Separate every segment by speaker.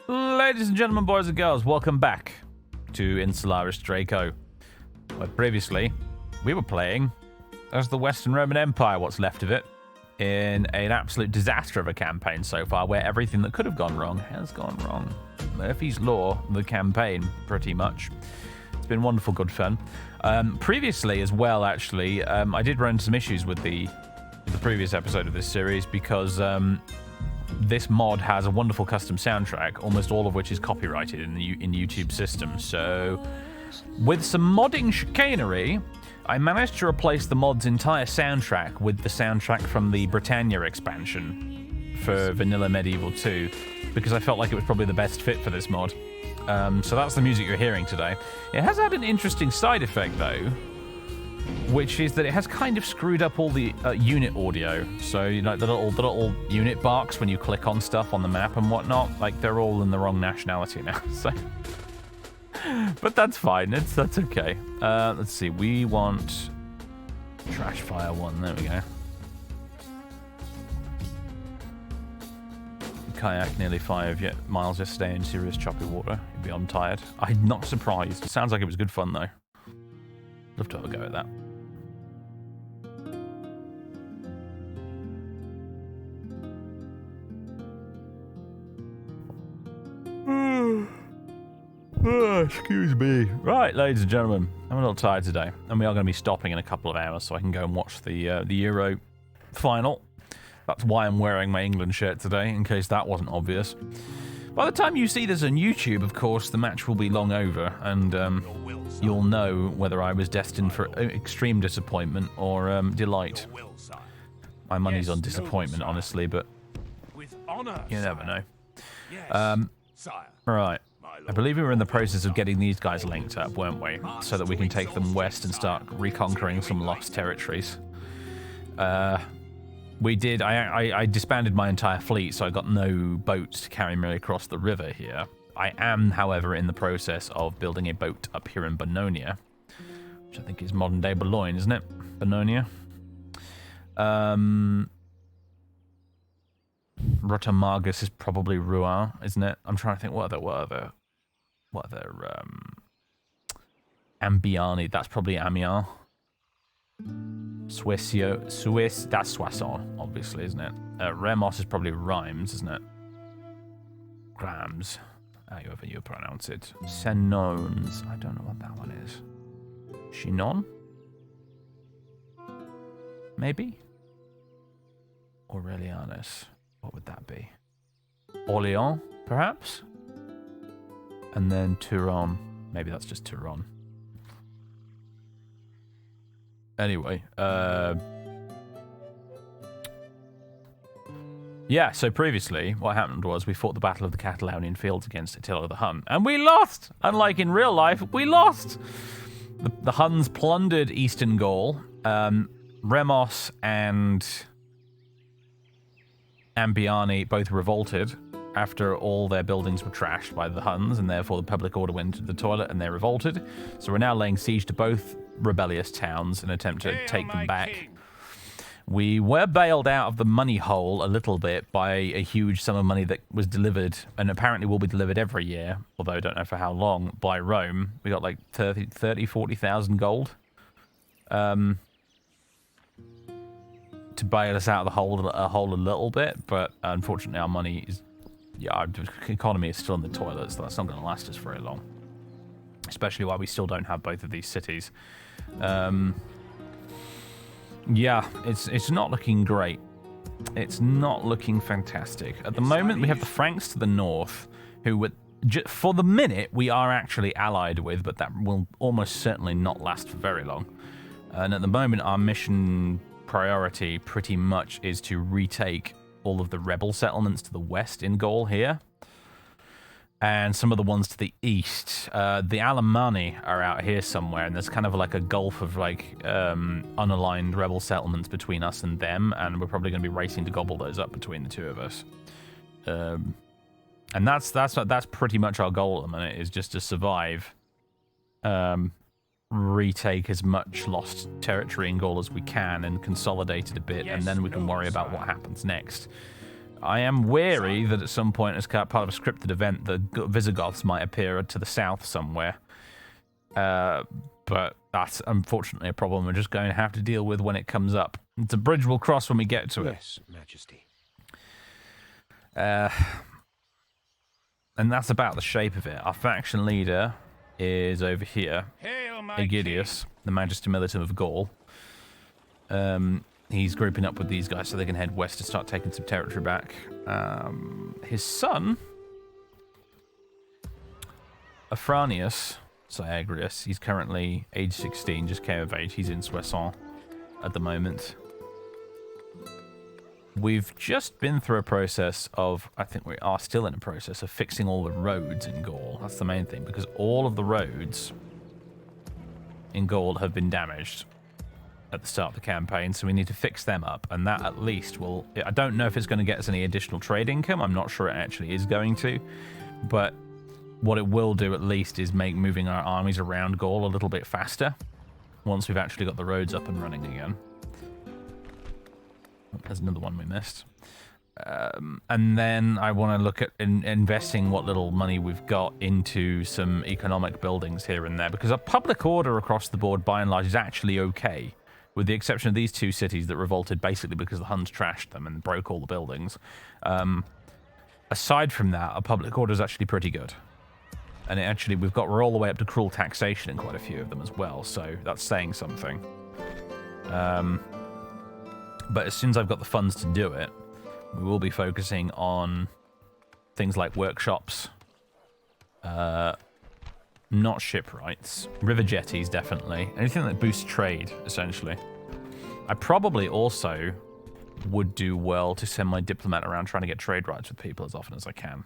Speaker 1: Ladies and gentlemen, boys and girls, welcome back to Insularis Draco. Where previously, we were playing as the Western Roman Empire, what's left of it, in an absolute disaster of a campaign so far, where everything that could have gone wrong has gone wrong. Murphy's Law, the campaign, pretty much. It's been wonderful, good fun. Previously as well, actually, I did run into some issues with the previous episode of this series because this mod has a wonderful custom soundtrack, almost all of which is copyrighted in the YouTube system. So, with some modding chicanery, I managed to replace the mod's entire soundtrack with the soundtrack from the Britannia expansion for Vanilla Medieval 2, because I felt like it was probably the best fit for this mod. So that's the music you're hearing today. It has had an interesting side effect, though, which is that it has kind of screwed up all the unit audio. So, you know, the little unit barks when you click on stuff on the map and whatnot, like, they're all in the wrong nationality now. So, but that's fine. That's okay. Let's see. We want Trash Fire 1. There we go. Kayak nearly 5 miles yesterday in serious choppy water. You'd be on tired. I'm not surprised. It sounds like it was good fun, though. Love to have a go at that. Excuse me. Right, ladies and gentlemen, I'm a little tired today, and we are going to be stopping in a couple of hours so I can go and watch the Euro final. That's why I'm wearing my England shirt today, in case that wasn't obvious. By the time you see this on YouTube, of course, the match will be long over, and you'll know whether I was destined for extreme disappointment or delight. My money's on disappointment, honestly, but you never know. Right. I believe we were in the process of getting these guys linked up, weren't we? So that we can take them west and start reconquering some lost territories. We did. I disbanded my entire fleet, so I got no boats to carry me across the river here. I am, however, in the process of building a boat up here in Bononia, which I think is modern-day Boulogne, isn't it? Bononia. Rotamagus is probably Rouen, isn't it? I'm trying to think what other Ambiani, that's probably Amiens. Swiss, that's Soissons, obviously, isn't it? Remos is probably Rhymes, isn't it? Grams, however you pronounce it. Senons, I don't know what that one is. Chinon? Maybe? Aurelianus, what would that be? Orléans, perhaps? And then Turon, maybe that's just Turon. Anyway, yeah, so previously, what happened was we fought the Battle of the Catalonian Fields against Attila the Hun, and we lost! Unlike in real life, we lost! The Huns plundered Eastern Gaul. Remos and Ambiani both revolted after all their buildings were trashed by the Huns, and therefore the public order went to the toilet and they revolted. So we're now laying siege to both rebellious towns in an attempt to take them back. King. We were bailed out of the money hole a little bit by a huge sum of money that was delivered, and apparently will be delivered every year, although I don't know for how long, by Rome. We got like 40,000 gold to bail us out of the hole a little bit, but unfortunately our money is, our economy is still in the toilet, so that's not going to last us very long. Especially while we still don't have both of these cities. Yeah, it's not looking great. It's not looking fantastic. At the moment, we have the Franks to the north, who, for the minute, we are actually allied with, but that will almost certainly not last for very long. And at the moment, our mission priority pretty much is to retake all of the rebel settlements to the west in Gaul here, and some of the ones to the east. The Alemanni are out here somewhere, and there's kind of like a gulf of like unaligned rebel settlements between us and them, and we're probably going to be racing to gobble those up between the two of us. And that's pretty much our goal at the minute, is just to survive, retake as much lost territory in Gaul as we can and consolidate it a bit, and then we can worry about what happens next. I am wary that at some point, as part of a scripted event, the Visigoths might appear to the south somewhere. But that's unfortunately a problem we're just going to have to deal with when it comes up. It's a bridge we'll cross when we get to it.
Speaker 2: Yes, Majesty.
Speaker 1: And that's about the shape of it. Our faction leader is over here.
Speaker 3: Hail, my
Speaker 1: Aegidius, the Majesty Militum of Gaul. He's grouping up with these guys so they can head west to start taking some territory back. His son, Afranius Syagrius, he's currently age 16, just came of age. He's in Soissons at the moment. We've just been through a process of, I think we are still in a process of fixing all the roads in Gaul. That's the main thing, because all of the roads in Gaul have been damaged at the start of the campaign, so we need to fix them up, and that at least will... I don't know if it's going to get us any additional trade income. I'm not sure it actually is going to, but what it will do at least is make moving our armies around Gaul a little bit faster once we've actually got the roads up and running again. There's another one we missed. And then I want to look at investing what little money we've got into some economic buildings here and there, because our public order across the board, by and large, is actually okay, with the exception of these two cities that revolted basically because the Huns trashed them and broke all the buildings. Aside from that, our public order is actually pretty good. And we're all the way up to cruel taxation in quite a few of them as well, so that's saying something. But as soon as I've got the funds to do it, we will be focusing on things like workshops, not shipwrights, river jetties definitely, anything that boosts trade, essentially. I probably also would do well to send my diplomat around trying to get trade rights with people as often as I can.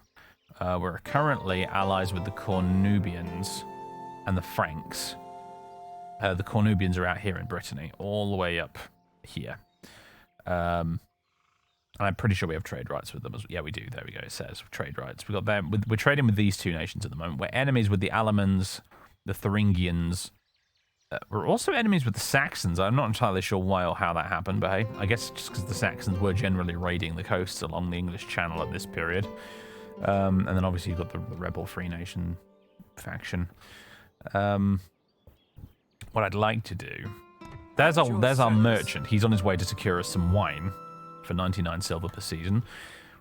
Speaker 1: We're currently allies with the Cornubians and the Franks. The Cornubians are out here in Brittany, all the way up here. And I'm pretty sure we have trade rights with them. Yeah, we do. There we go. It says trade rights. We got them. We're trading with these two nations at the moment. We're enemies with the Alamans, the Thuringians. We're also enemies with the Saxons. I'm not entirely sure why or how that happened, but hey, I guess just because the Saxons were generally raiding the coasts along the English Channel at this period. And then obviously you've got the Rebel Free Nation faction. What I'd like to do... There's our merchant. He's on his way to secure us some wine for 99 silver per season,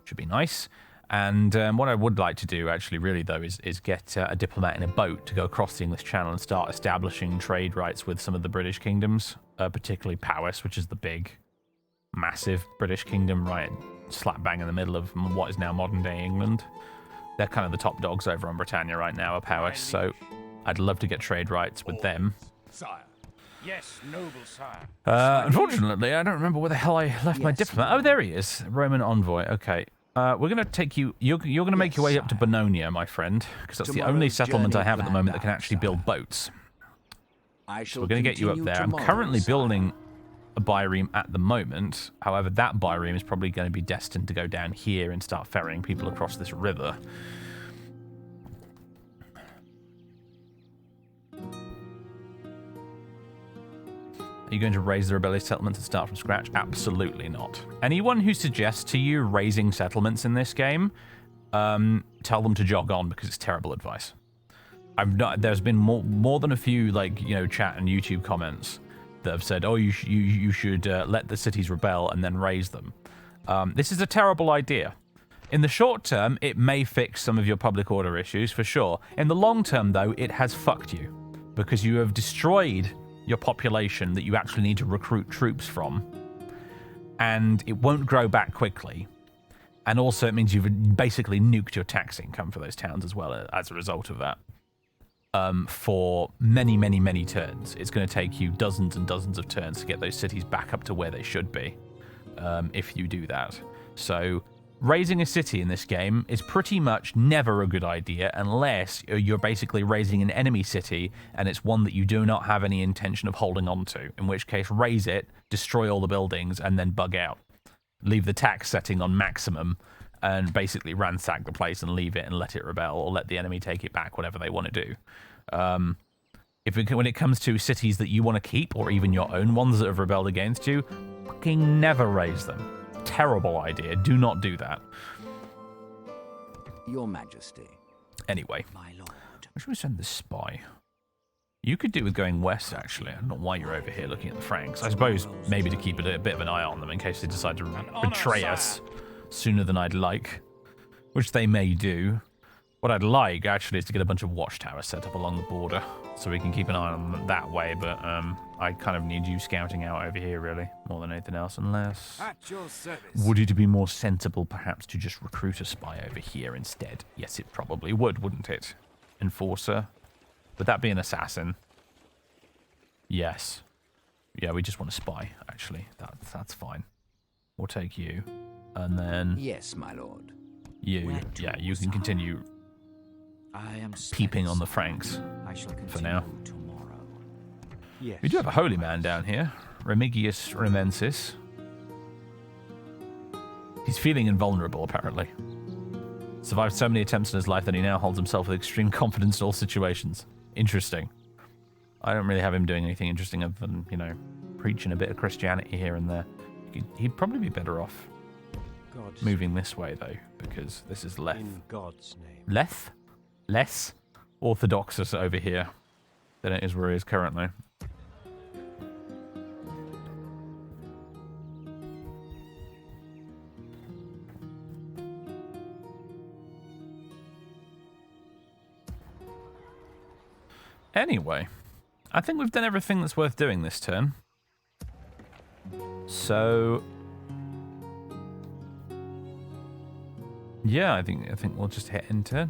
Speaker 1: which would be nice. And what I would like to do, actually, really, though, is get a diplomat in a boat to go across the English Channel and start establishing trade rights with some of the British kingdoms, particularly Powys, which is the big, massive British kingdom right slap bang in the middle of what is now modern-day England. They're kind of the top dogs over on Britannia right now, are Powys, so I'd love to get trade rights with them.
Speaker 3: Sire. Yes, noble sire.
Speaker 1: Unfortunately, I don't remember where the hell I left my diplomat. Oh, there he is. Roman envoy. Okay. We're going to take you... You're going to make your way up to Bononia, my friend, because that's the only settlement I have at the moment that can actually build boats. So we're going to get you up there. I'm currently building a byreme at the moment. However, that byreme is probably going to be destined to go down here and start ferrying people across this river. Are you going to raise the rebellious settlements and start from scratch? Absolutely not. Anyone who suggests to you raising settlements in this game, tell them to jog on, because it's terrible advice. There's been more than a few, chat and YouTube comments that have said, oh, you should let the cities rebel and then raise them. This is a terrible idea. In the short term, it may fix some of your public order issues, for sure. In the long term, though, it has fucked you, because you have destroyed your population that you actually need to recruit troops from, and it won't grow back quickly. And also it means you've basically nuked your tax income for those towns as well as a result of that. For many, many, many turns. It's going to take you dozens and dozens of turns to get those cities back up to where they should be, if you do that. So raising a city in this game is pretty much never a good idea unless you're basically raising an enemy city and it's one that you do not have any intention of holding on to, in which case raise it, destroy all the buildings, and then bug out. Leave the tax setting on maximum and basically ransack the place and leave it and let it rebel, or let the enemy take it back, whatever they want to do. When it comes to cities that you want to keep, or even your own ones that have rebelled against you, fucking never raise them. terrible idea. Do not do that.
Speaker 2: Your Majesty.
Speaker 1: Anyway,
Speaker 2: My lord.
Speaker 1: where should we send this spy? You could do with going west, actually. I don't know why you're over here looking at the Franks. I suppose maybe to keep a bit of an eye on them in case they decide to betray us sooner than I'd like, which they may do. What I'd like, actually, is to get a bunch of watchtowers set up along the border so we can keep an eye on them that way, but I kind of need you scouting out over here, really, more than anything else, unless...
Speaker 3: At your service.
Speaker 1: Would it be more sensible, perhaps, to just recruit a spy over here instead? Yes, it probably would, wouldn't it? Enforcer? Would that be an assassin? Yes. Yeah, we just want a spy, actually. That's fine. We'll take you. And then...
Speaker 2: Yes, my lord.
Speaker 1: You. Yeah, you can continue
Speaker 2: I am
Speaker 1: peeping on the Franks
Speaker 2: I shall
Speaker 1: for now.
Speaker 2: tomorrow.
Speaker 3: Yes.
Speaker 1: We do have a holy man down here. Remigius Remensis. He's feeling invulnerable, apparently. Survived so many attempts in his life that he now holds himself with extreme confidence in all situations. Interesting. I don't really have him doing anything interesting other than, you know, preaching a bit of Christianity here and there. He'd probably be better off moving this way, though, because this is
Speaker 3: In God's name.
Speaker 1: less orthodox over here than it is where he is currently. Anyway, I think we've done everything that's worth doing this turn. So yeah, I think we'll just hit enter.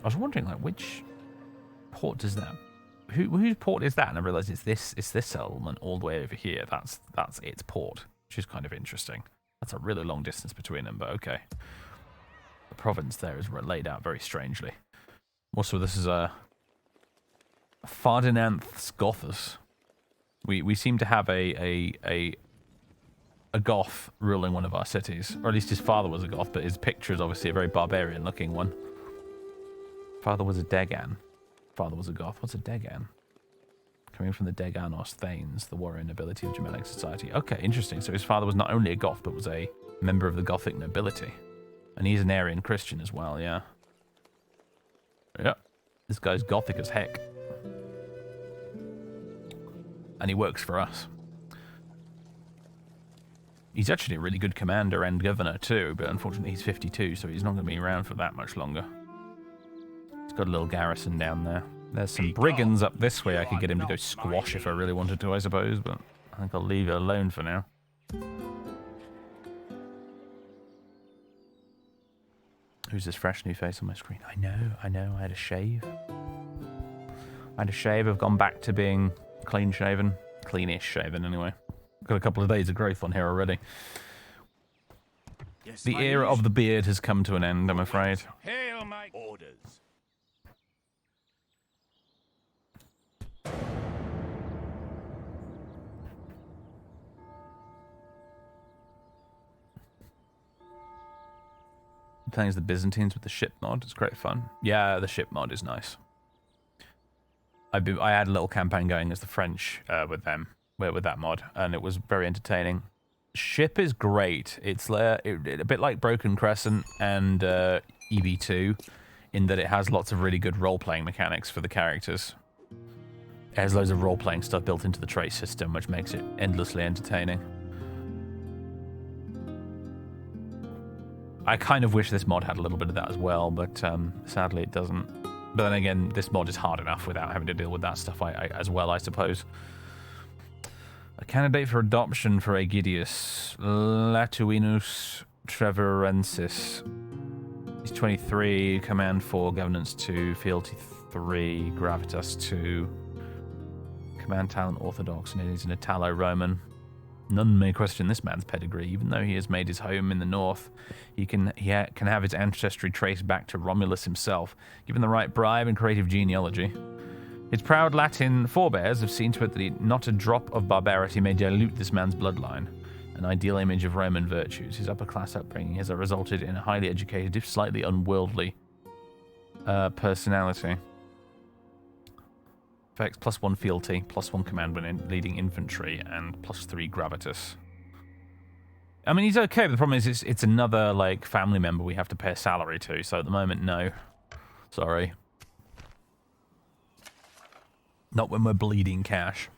Speaker 1: I was wondering, like, which port does that? Whose port is that? And I realised it's this settlement all the way over here. That's its port, which is kind of interesting. That's a really long distance between them, but okay. The province there is laid out very strangely. Also, this is a Ferdinand's Gothus. We seem to have a Goth ruling one of our cities, or at least his father was a Goth, but his picture is obviously a very barbarian-looking one. Father was a Degan. Father was a Goth. What's a Degan? Coming from the Deganos Thanes, the warrior nobility of Germanic society. Okay, interesting. So his father was not only a Goth, but was a member of the Gothic nobility. And he's an Arian Christian as well, yeah. Yep. This guy's Gothic as heck. And he works for us. He's actually a really good commander and governor too, but unfortunately he's 52, so he's not going to be around for that much longer. He's got a little garrison down there. There's some brigands up this way I could get him to go squash if I really wanted to, I suppose, but I think I'll leave it alone for now. Who's this fresh new face on my screen? I know, I had a shave. I've gone back to being clean shaven. Cleanish shaven, anyway. Got a couple of days of growth on here already.
Speaker 3: Yes,
Speaker 1: The era of the beard has come to an end, I'm afraid.
Speaker 3: Hail my orders.
Speaker 1: Playing as the Byzantines with the ship mod. It's great fun. Yeah, the ship mod is nice. I had a little campaign going as the French with them, with that mod, and it was very entertaining. Ship is great. It's a bit like Broken Crescent and EV2, in that it has lots of really good role-playing mechanics for the characters. It has loads of role-playing stuff built into the trait system, which makes it endlessly entertaining. I kind of wish this mod had a little bit of that as well, but sadly it doesn't. But then again, this mod is hard enough without having to deal with that stuff as well, I suppose. A candidate for adoption for Aegidius, Latuinus Treverensis. He's 23, command 4, governance 2, fealty 3, gravitas 2, command talent orthodox, and he's an Italo-Roman. None may question this man's pedigree. Even though he has made his home in the north, he can have his ancestry traced back to Romulus himself, given the right bribe and creative genealogy. His proud Latin forebears have seen to it that not a drop of barbarity may dilute this man's bloodline, an ideal image of Roman virtues. His upper-class upbringing has resulted in a highly educated, if slightly unworldly, personality. Effects +1 fealty, +1 command when leading infantry, and +3 gravitas. I mean, he's okay, but the problem is it's another, like, family member we have to pay a salary to, so at the moment, no. Sorry. Not when we're bleeding cash.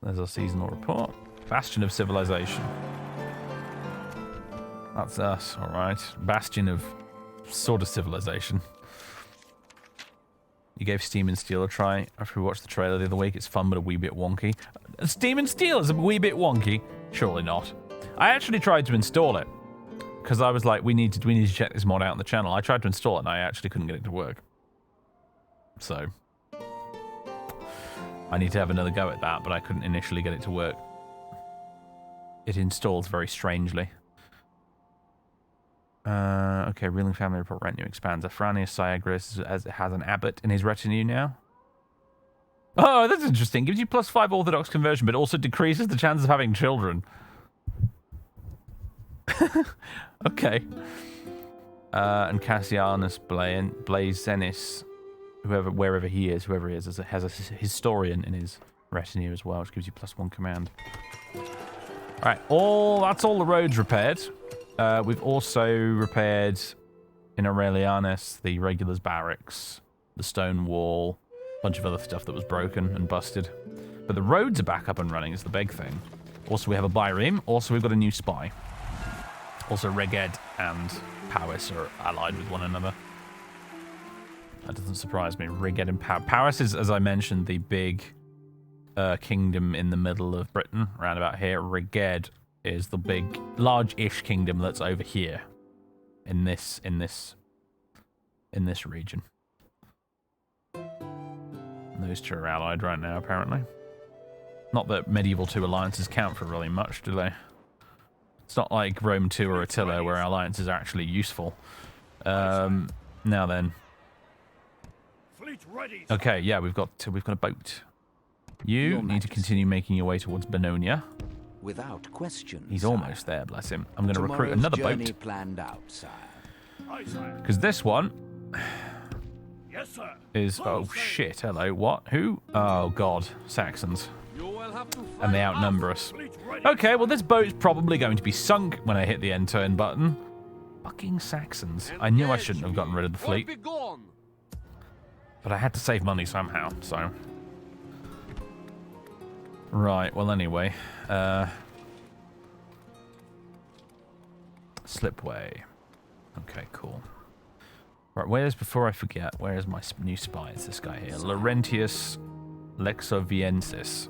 Speaker 1: There's our seasonal report. Bastion of Civilization. That's us, alright. Bastion of sort of civilization. You gave Steam and Steel a try after we watched the trailer the other week. It's fun, but a wee bit wonky. Steam and Steel is a wee bit wonky? Surely not. I actually tried to install it because I was like, we need to check this mod out on the channel. I tried to install it and I actually couldn't get it to work. So I need to have another go at that, but I couldn't initially get it to work. It installs very strangely. Okay, Reeling Family Report retinue expands. Afranius Syagris has an abbot in his retinue now. Oh, that's interesting. Gives you +5 Orthodox conversion, but also decreases the chance of having children. Okay. And Cassianus Blazenis, wherever he is, has a historian in his retinue as well, which gives you +1 command. Alright, that's all the roads repaired. We've also repaired in Aurelianus the regulars barracks, the stone wall, a bunch of other stuff that was broken and busted. But the roads are back up and running is the big thing. Also, we have a Byreme. Also, we've got a new spy. Also, Reged and Powys are allied with one another. That doesn't surprise me. Reged and Powys is, as I mentioned, the big kingdom in the middle of Britain, around about here. Reged is the big, large-ish kingdom that's over here, in this region. And those two are allied right now, apparently. Not that medieval 2 alliances count for really much, do they? It's not like Rome 2 or Attila, where alliances are actually useful. Now then. Okay, yeah, we've got a boat. You need to continue making your way towards Bononia.
Speaker 2: Without question.
Speaker 1: He's almost there, bless him. I'm going to recruit another boat.
Speaker 2: Planned out, sire.
Speaker 1: Because this one
Speaker 3: Yes, sir.
Speaker 1: is... Oh, shit. Hello. What? Who? Oh, God. Saxons. And they outnumber us. Okay, well, this boat's probably going to be sunk when I hit the end turn button. Fucking Saxons. I knew I shouldn't have gotten rid of the fleet. But I had to save money somehow, so... Right, well, anyway. Slipway. Okay, cool. Right, before I forget, where is my new spy? It's this guy here. Laurentius Lexoviensis.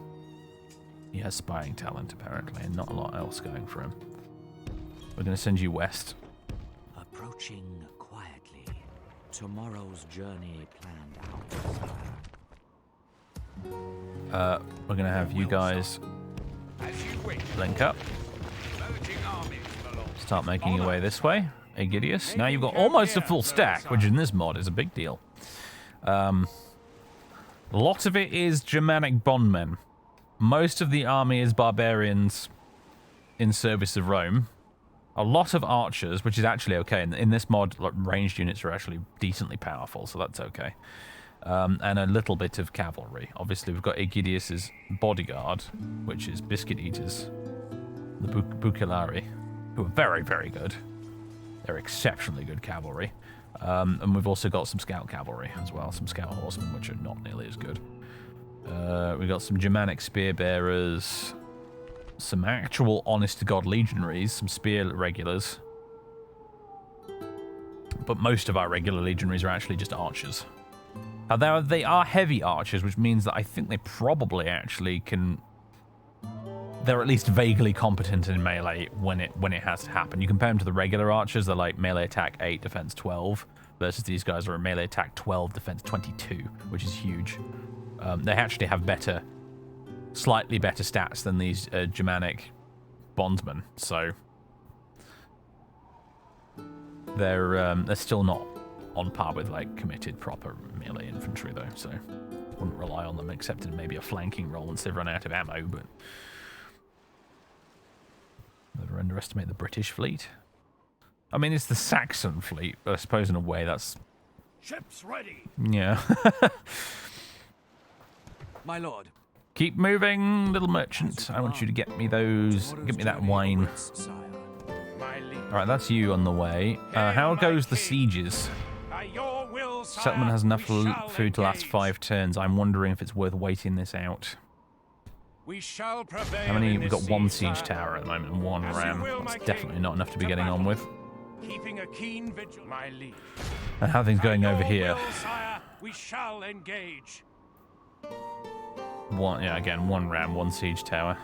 Speaker 1: He has spying talent, apparently, and not a lot else going for him. We're going to send you west.
Speaker 2: Approaching quietly. Tomorrow's journey planned out.
Speaker 1: We're going to have you guys link up. Start making your way this way. Aegidius. Now you've got almost a full stack, which in this mod is a big deal. A lot of it is Germanic bondmen. Most of the army is barbarians in service of Rome. A lot of archers, which is actually okay. In this mod, ranged units are actually decently powerful, so that's okay. And a little bit of cavalry. Obviously, we've got Aegidius's bodyguard, which is Biscuit Eaters, the Bucellari, who are very, very good. They're exceptionally good cavalry. And we've also got some scout cavalry as well, some scout horsemen, which are not nearly as good. We've got some Germanic spear bearers, some actual honest-to-God legionaries, some spear regulars. But most of our regular legionaries are actually just archers. They are heavy archers, which means that I think they probably actually can... They're at least vaguely competent in melee when it has to happen. You compare them to the regular archers, they're like melee attack 8, defense 12, versus these guys are a melee attack 12, defense 22, which is huge. They actually have slightly better stats than these Germanic bondmen, so they're still not on par with like committed proper melee infantry though, so wouldn't rely on them except in maybe a flanking role once they've run out of ammo, but never underestimate the British fleet. I mean, it's the Saxon fleet, but I suppose in a way that's...
Speaker 3: Ships ready.
Speaker 1: Yeah.
Speaker 2: My lord.
Speaker 1: Keep moving, little merchant. I want you to get me that wine.
Speaker 2: Sire.
Speaker 1: Alright, that's you on the way. How goes the sieges?
Speaker 3: By your will, sire,
Speaker 1: Settlement has enough
Speaker 3: we shall
Speaker 1: food to last
Speaker 3: engage.
Speaker 1: 5 turns. I'm wondering if it's worth waiting this out.
Speaker 3: We shall prevail.
Speaker 1: How many?
Speaker 3: in
Speaker 1: We've
Speaker 3: this
Speaker 1: got 1
Speaker 3: siege,
Speaker 1: siege
Speaker 3: sire.
Speaker 1: tower at the moment and 1
Speaker 3: As you
Speaker 1: ram.
Speaker 3: will,
Speaker 1: That's
Speaker 3: my
Speaker 1: definitely
Speaker 3: king.
Speaker 1: not enough to be
Speaker 3: To
Speaker 1: getting on with.
Speaker 3: Keeping a keen vigil, my liege.
Speaker 1: And how are things going
Speaker 3: By
Speaker 1: over
Speaker 3: your
Speaker 1: here?
Speaker 3: will, sire, we shall engage.
Speaker 1: Again, 1 ram, 1 siege tower.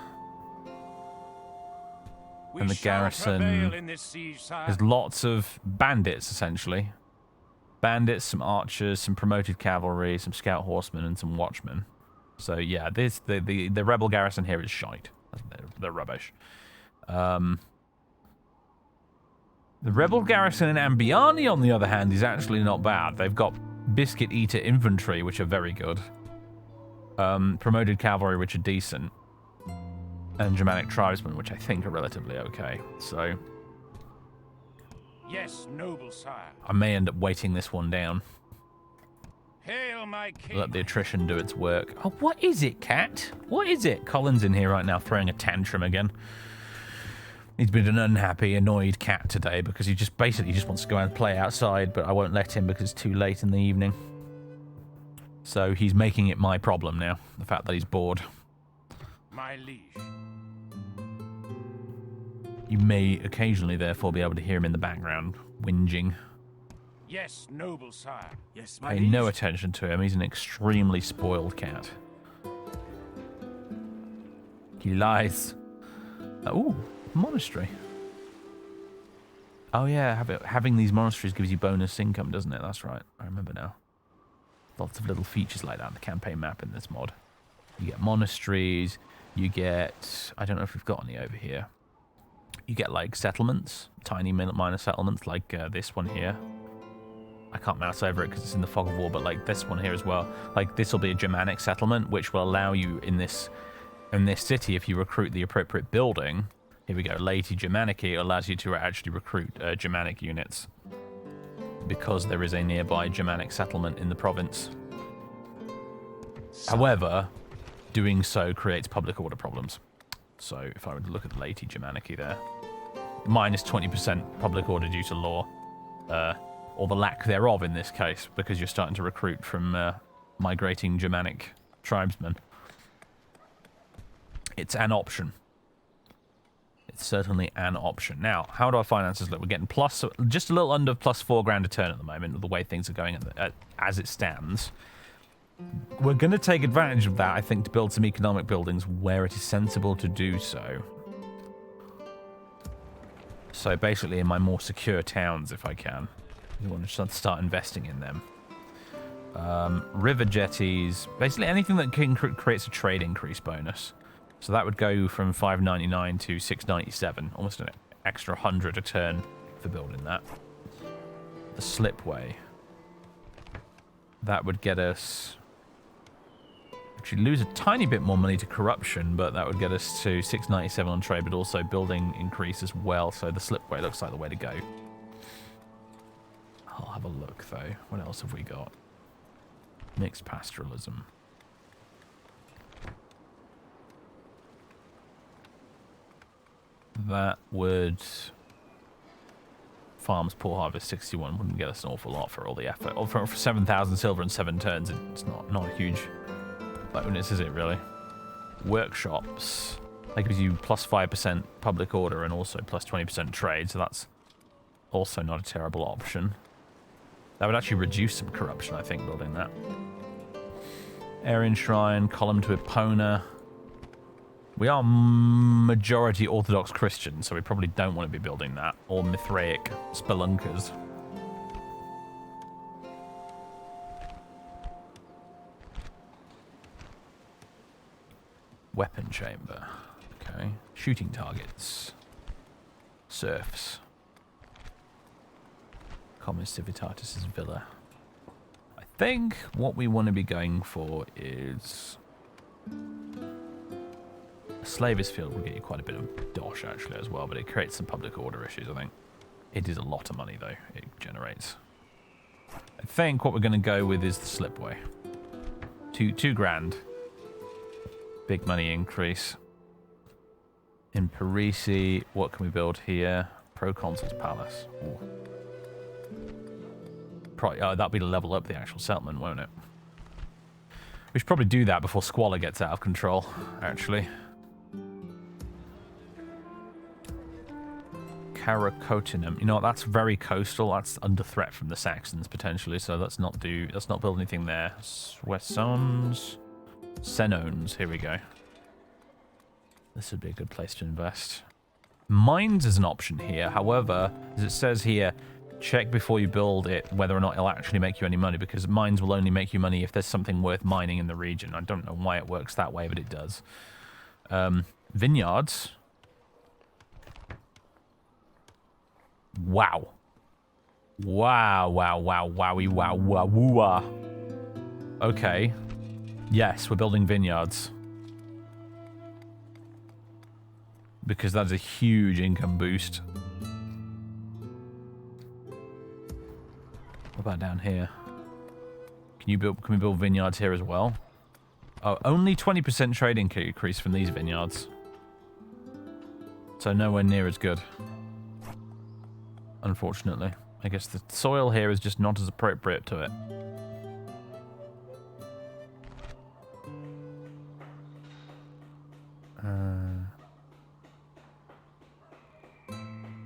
Speaker 3: We
Speaker 1: And the
Speaker 3: shall
Speaker 1: garrison
Speaker 3: prevail in this siege, sire.
Speaker 1: There's lots of bandits, essentially. Bandits, some archers, some promoted cavalry, some scout horsemen, and some watchmen. So yeah, the rebel garrison here is shite. They're rubbish. The rebel garrison in Ambiani, on the other hand, is actually not bad. They've got biscuit eater infantry, which are very good. Promoted cavalry, which are decent. And Germanic tribesmen, which I think are relatively okay. So
Speaker 3: Yes, noble sire.
Speaker 1: I may end up weighting this one down.
Speaker 3: Hail, my king.
Speaker 1: Let the attrition do its work. Oh, what is it, cat? What is it? Colin's in here right now throwing a tantrum again. He's been an unhappy, annoyed cat today because he just basically just wants to go and play outside, but I won't let him because it's too late in the evening. So he's making it my problem now, the fact that he's bored.
Speaker 3: My liege.
Speaker 1: You may occasionally, therefore, be able to hear him in the background, whinging.
Speaker 3: Yes, noble sire. Yes,
Speaker 1: Pay no attention to him. He's an extremely spoiled cat. He lies. Ooh, monastery. Oh yeah, having these monasteries gives you bonus income, doesn't it? That's right. I remember now. Lots of little features like that in the campaign map in this mod. You get monasteries. You get... I don't know if we've got any over here. You get, like, settlements. Tiny minor settlements, like this one here. I can't mouse over it because it's in the fog of war, but, like, this one here as well. Like, this will be a Germanic settlement, which will allow you in this city, if you recruit the appropriate building... Here we go, Laity Germanici allows you to actually recruit Germanic units. Because there is a nearby Germanic settlement in the province. However, doing so creates public order problems. So if I were to look at Laity Germanici there, minus 20% public order due to law, or the lack thereof in this case, because you're starting to recruit from migrating Germanic tribesmen. It's an option. It's certainly an option. Now, how do our finances look? We're getting just a little under plus 4 grand a turn at the moment, the way things are going as it stands. We're going to take advantage of that, I think, to build some economic buildings where it is sensible to do so. So basically in my more secure towns, if I can. You want to start investing in them. River jetties, basically anything that creates a trade increase bonus. So that would go from 599 to 697, almost an extra 100 a turn for building that. The slipway. That would get us... Actually lose a tiny bit more money to corruption, but that would get us to 697 on trade, but also building increase as well. So the slipway looks like the way to go. I'll have a look though. What else have we got? Mixed pastoralism. That would... Farms poor harvest 61 wouldn't get us an awful lot for all the effort. Or for 7,000 silver and 7 turns, it's not a huge bonus, is it really? Workshops. That gives you plus 5% public order and also plus 20% trade, so that's also not a terrible option. That would actually reduce some corruption, I think, building that. Aryan Shrine, column to Epona. We are majority Orthodox Christian, so we probably don't want to be building that. Or Mithraic spelunkers. Weapon chamber. Okay. Shooting targets. Serfs. Common Civitatis' villa. I think what we want to be going for is... Slavis Field will get you quite a bit of dosh, actually, as well, but it creates some public order issues, I think. It is a lot of money, though, it generates. I think what we're going to go with is the slipway. Two grand. Big money increase. In Parisi, what can we build here? Proconsul's Palace. Ooh. Probably, that'll be to level up the actual settlement, won't it? We should probably do that before Squalor gets out of control, actually. Caracotinum. You know what, that's very coastal. That's under threat from the Saxons, potentially, so let's not build anything there. Soissons. Senones, here we go. This would be a good place to invest. Mines is an option here. However, as it says here, check before you build it whether or not it'll actually make you any money, because mines will only make you money if there's something worth mining in the region. I don't know why it works that way, but it does. Vineyards. Wow. Wow, wow, wow, wowie, wow, wow, woo-ah. Okay. Yes, we're building vineyards. Because that's a huge income boost. What about down here? Can we build vineyards here as well? Oh, only 20% trading increase from these vineyards. So nowhere near as good. Unfortunately. I guess the soil here is just not as appropriate to it.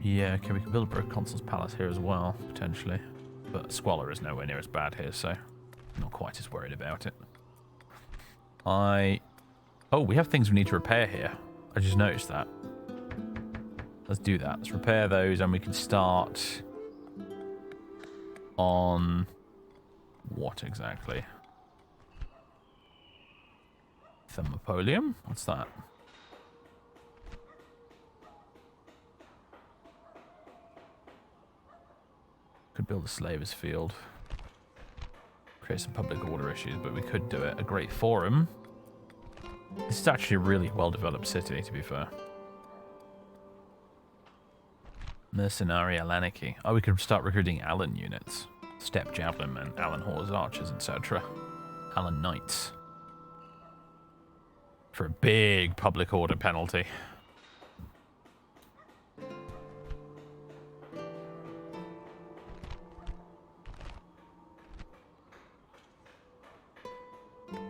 Speaker 1: Yeah, okay, we can build a Proconsul's Palace here as well, potentially. But Squalor is nowhere near as bad here, so I'm not quite as worried about it. Oh, we have things we need to repair here. I just noticed that. Let's do that. Let's repair those, and we can start on what exactly? Thermopolium? What's that? Could build a slavers field. Create some public order issues, but we could do it. A great forum. This is actually a really well-developed city, to be fair. Mercenary Alaniki. Oh, we could start recruiting Alan units. Step Javelin and Alan Horse Archers, etc. Alan Knights. For a big public order penalty.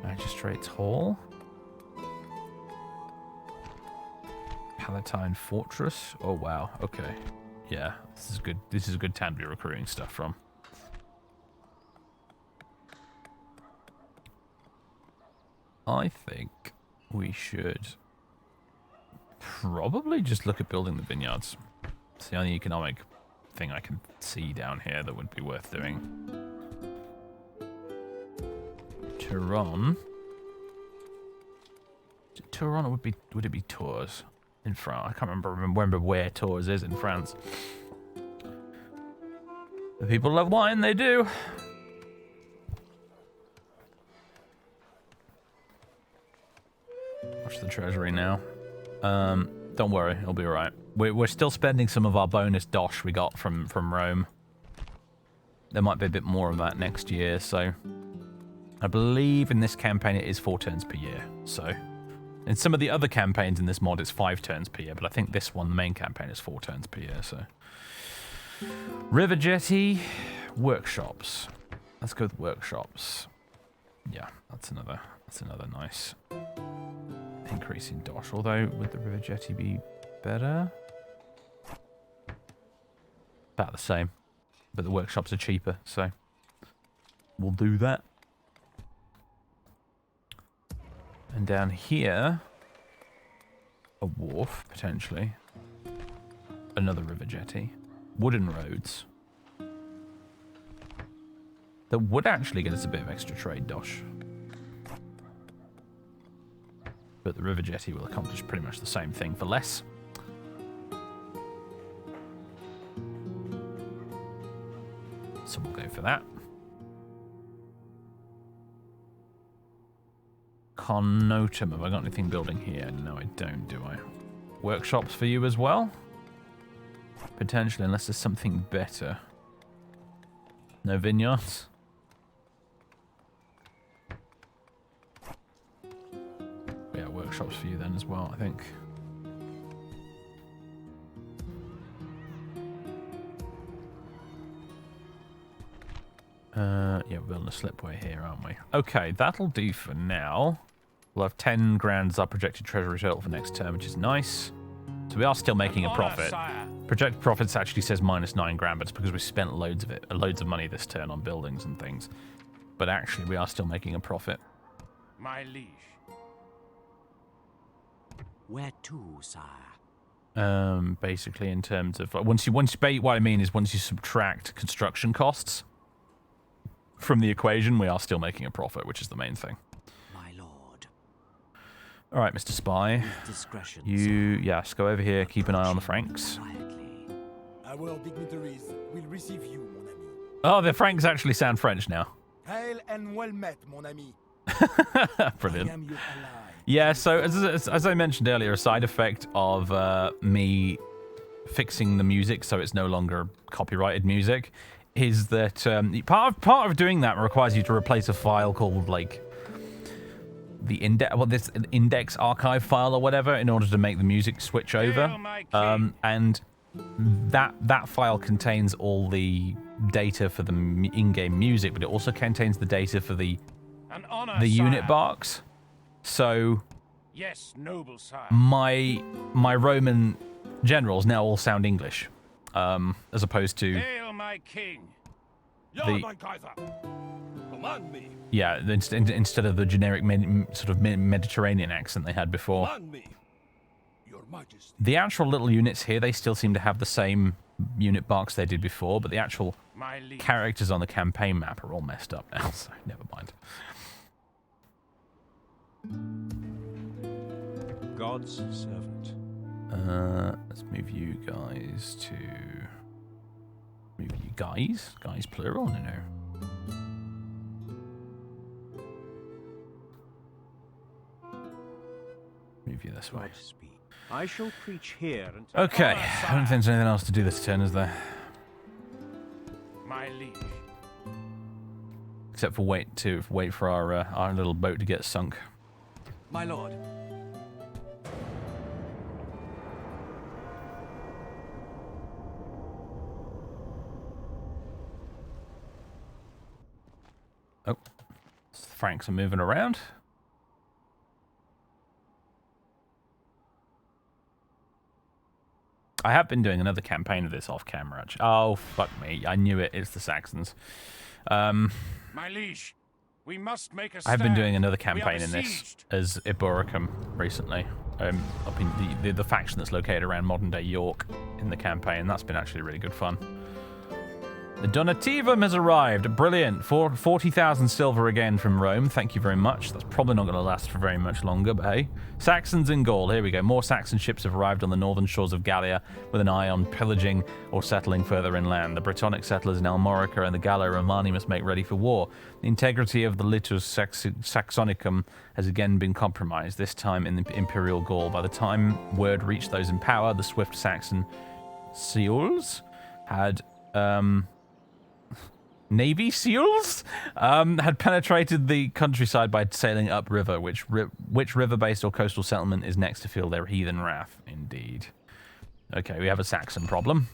Speaker 1: Magistrates Hall. Palatine Fortress. Oh wow, okay. Yeah, this is good. This is a good time to be recruiting stuff from. I think we should probably just look at building the vineyards. It's the only economic thing I can see down here that would be worth doing. Turon. Turon would it be Tours in France? I can't remember where Tours is in France. The people love wine, they do. Watch the treasury now. Don't worry, it'll be alright. We're still spending some of our bonus dosh we got from Rome. There might be a bit more of that next year, so I believe in this campaign it is 4 turns per year. So in some of the other campaigns in this mod it's 5 turns per year, but I think this one, the main campaign, is 4 turns per year. So River Jetty, workshops. Let's go with workshops. Yeah, that's another nice increase in dosh. Although, would the River Jetty be better? About the same, but the workshops are cheaper, so we'll do that. And down here, a wharf, potentially. Another river jetty. Wooden roads. That would actually get us a bit of extra trade dosh. But the river jetty will accomplish pretty much the same thing for less. So we'll go for that. Carnotum. Have I got anything building here? No, I don't, do I? Workshops for you as well? Potentially, unless there's something better. No vineyards? Yeah, workshops for you then as well, I think. Yeah, we're building a slipway here, aren't we? Okay, that'll do for now. We'll have 10 grand as our projected treasury total for next term, which is nice. So we are still making a profit. Projected profits actually says minus 9 grand, but it's because we spent loads of money this turn on buildings and things. But actually, we are still making a profit.
Speaker 3: My liege.
Speaker 2: Where to, sire?
Speaker 1: Basically, in terms of what I mean is once you subtract construction costs from the equation, we are still making a profit, which is the main thing.
Speaker 2: My lord.
Speaker 1: All right, Mr. Spy.
Speaker 2: Discretion,
Speaker 1: Yes, go over here. Keep an eye on the Franks.
Speaker 2: quietly.
Speaker 4: Our dignitaries will receive you, mon ami.
Speaker 1: Oh, the Franks actually sound French now.
Speaker 4: Hail and well met, mon ami.
Speaker 1: Brilliant.
Speaker 4: I am your ally.
Speaker 1: Yeah, so as I mentioned earlier, a side effect of me fixing the music so it's no longer copyrighted music is that part of doing that requires you to replace a file called like the index archive file or whatever in order to make the music switch over. And that file contains all the data for the in-game music, but it also contains the data for the unit box. So
Speaker 3: Yes, noble sire.
Speaker 1: my Roman generals now all sound English, as opposed to
Speaker 3: Hail my king.
Speaker 4: Command me.
Speaker 1: yeah, instead of the generic sort of Mediterranean accent they had before.
Speaker 4: Command me. Your Majesty.
Speaker 1: The actual little units here, they still seem to have the same unit box they did before, but the actual
Speaker 3: My liege.
Speaker 1: characters on the campaign map are all messed up now, so never mind.
Speaker 5: God's servant.
Speaker 1: Let's move you guys to... Move you guys? Guys plural? No. Move you this way.
Speaker 5: Godspeed. I shall preach here until
Speaker 1: Okay, I don't think there's anything else to do this turn, is there?
Speaker 3: My liege.
Speaker 1: Except for wait for our little boat to get sunk.
Speaker 2: My lord.
Speaker 1: Oh, Franks are moving around. I have been doing another campaign of this off camera. Oh, fuck me. I knew it. It's the Saxons.
Speaker 3: My liege. We must make a stand.
Speaker 1: I've been doing another
Speaker 3: We are
Speaker 1: campaign in this
Speaker 3: besieged.
Speaker 1: as Iboricum recently. Up in the faction that's located around modern-day York in the campaign. That's been actually really good fun. The Donativum has arrived. Brilliant. 40,000 silver again from Rome. Thank you very much. That's probably not going to last for very much longer, but hey. Saxons in Gaul. Here we go. More Saxon ships have arrived on the northern shores of Gallia with an eye on pillaging or settling further inland. The Brittonic settlers in Almorica and the Gallo-Romani must make ready for war. The integrity of the Litus Saxonicum has again been compromised, this time in the Imperial Gaul. By the time word reached those in power, the swift Saxon Seals had... Navy SEALs had penetrated the countryside by sailing upriver. Which river-based or coastal settlement is next to feel their heathen wrath? Indeed. Okay, we have a Saxon problem.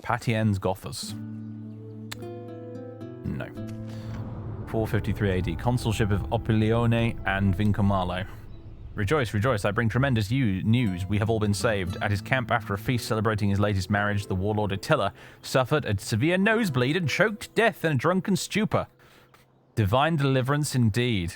Speaker 1: Patiens Gothas. No. 453 AD. Consulship of Opilione and Vincomalo. Rejoice, rejoice, I bring tremendous news. We have all been saved. At his camp after a feast celebrating his latest marriage, the warlord Attila suffered a severe nosebleed and choked death in a drunken stupor. Divine deliverance indeed.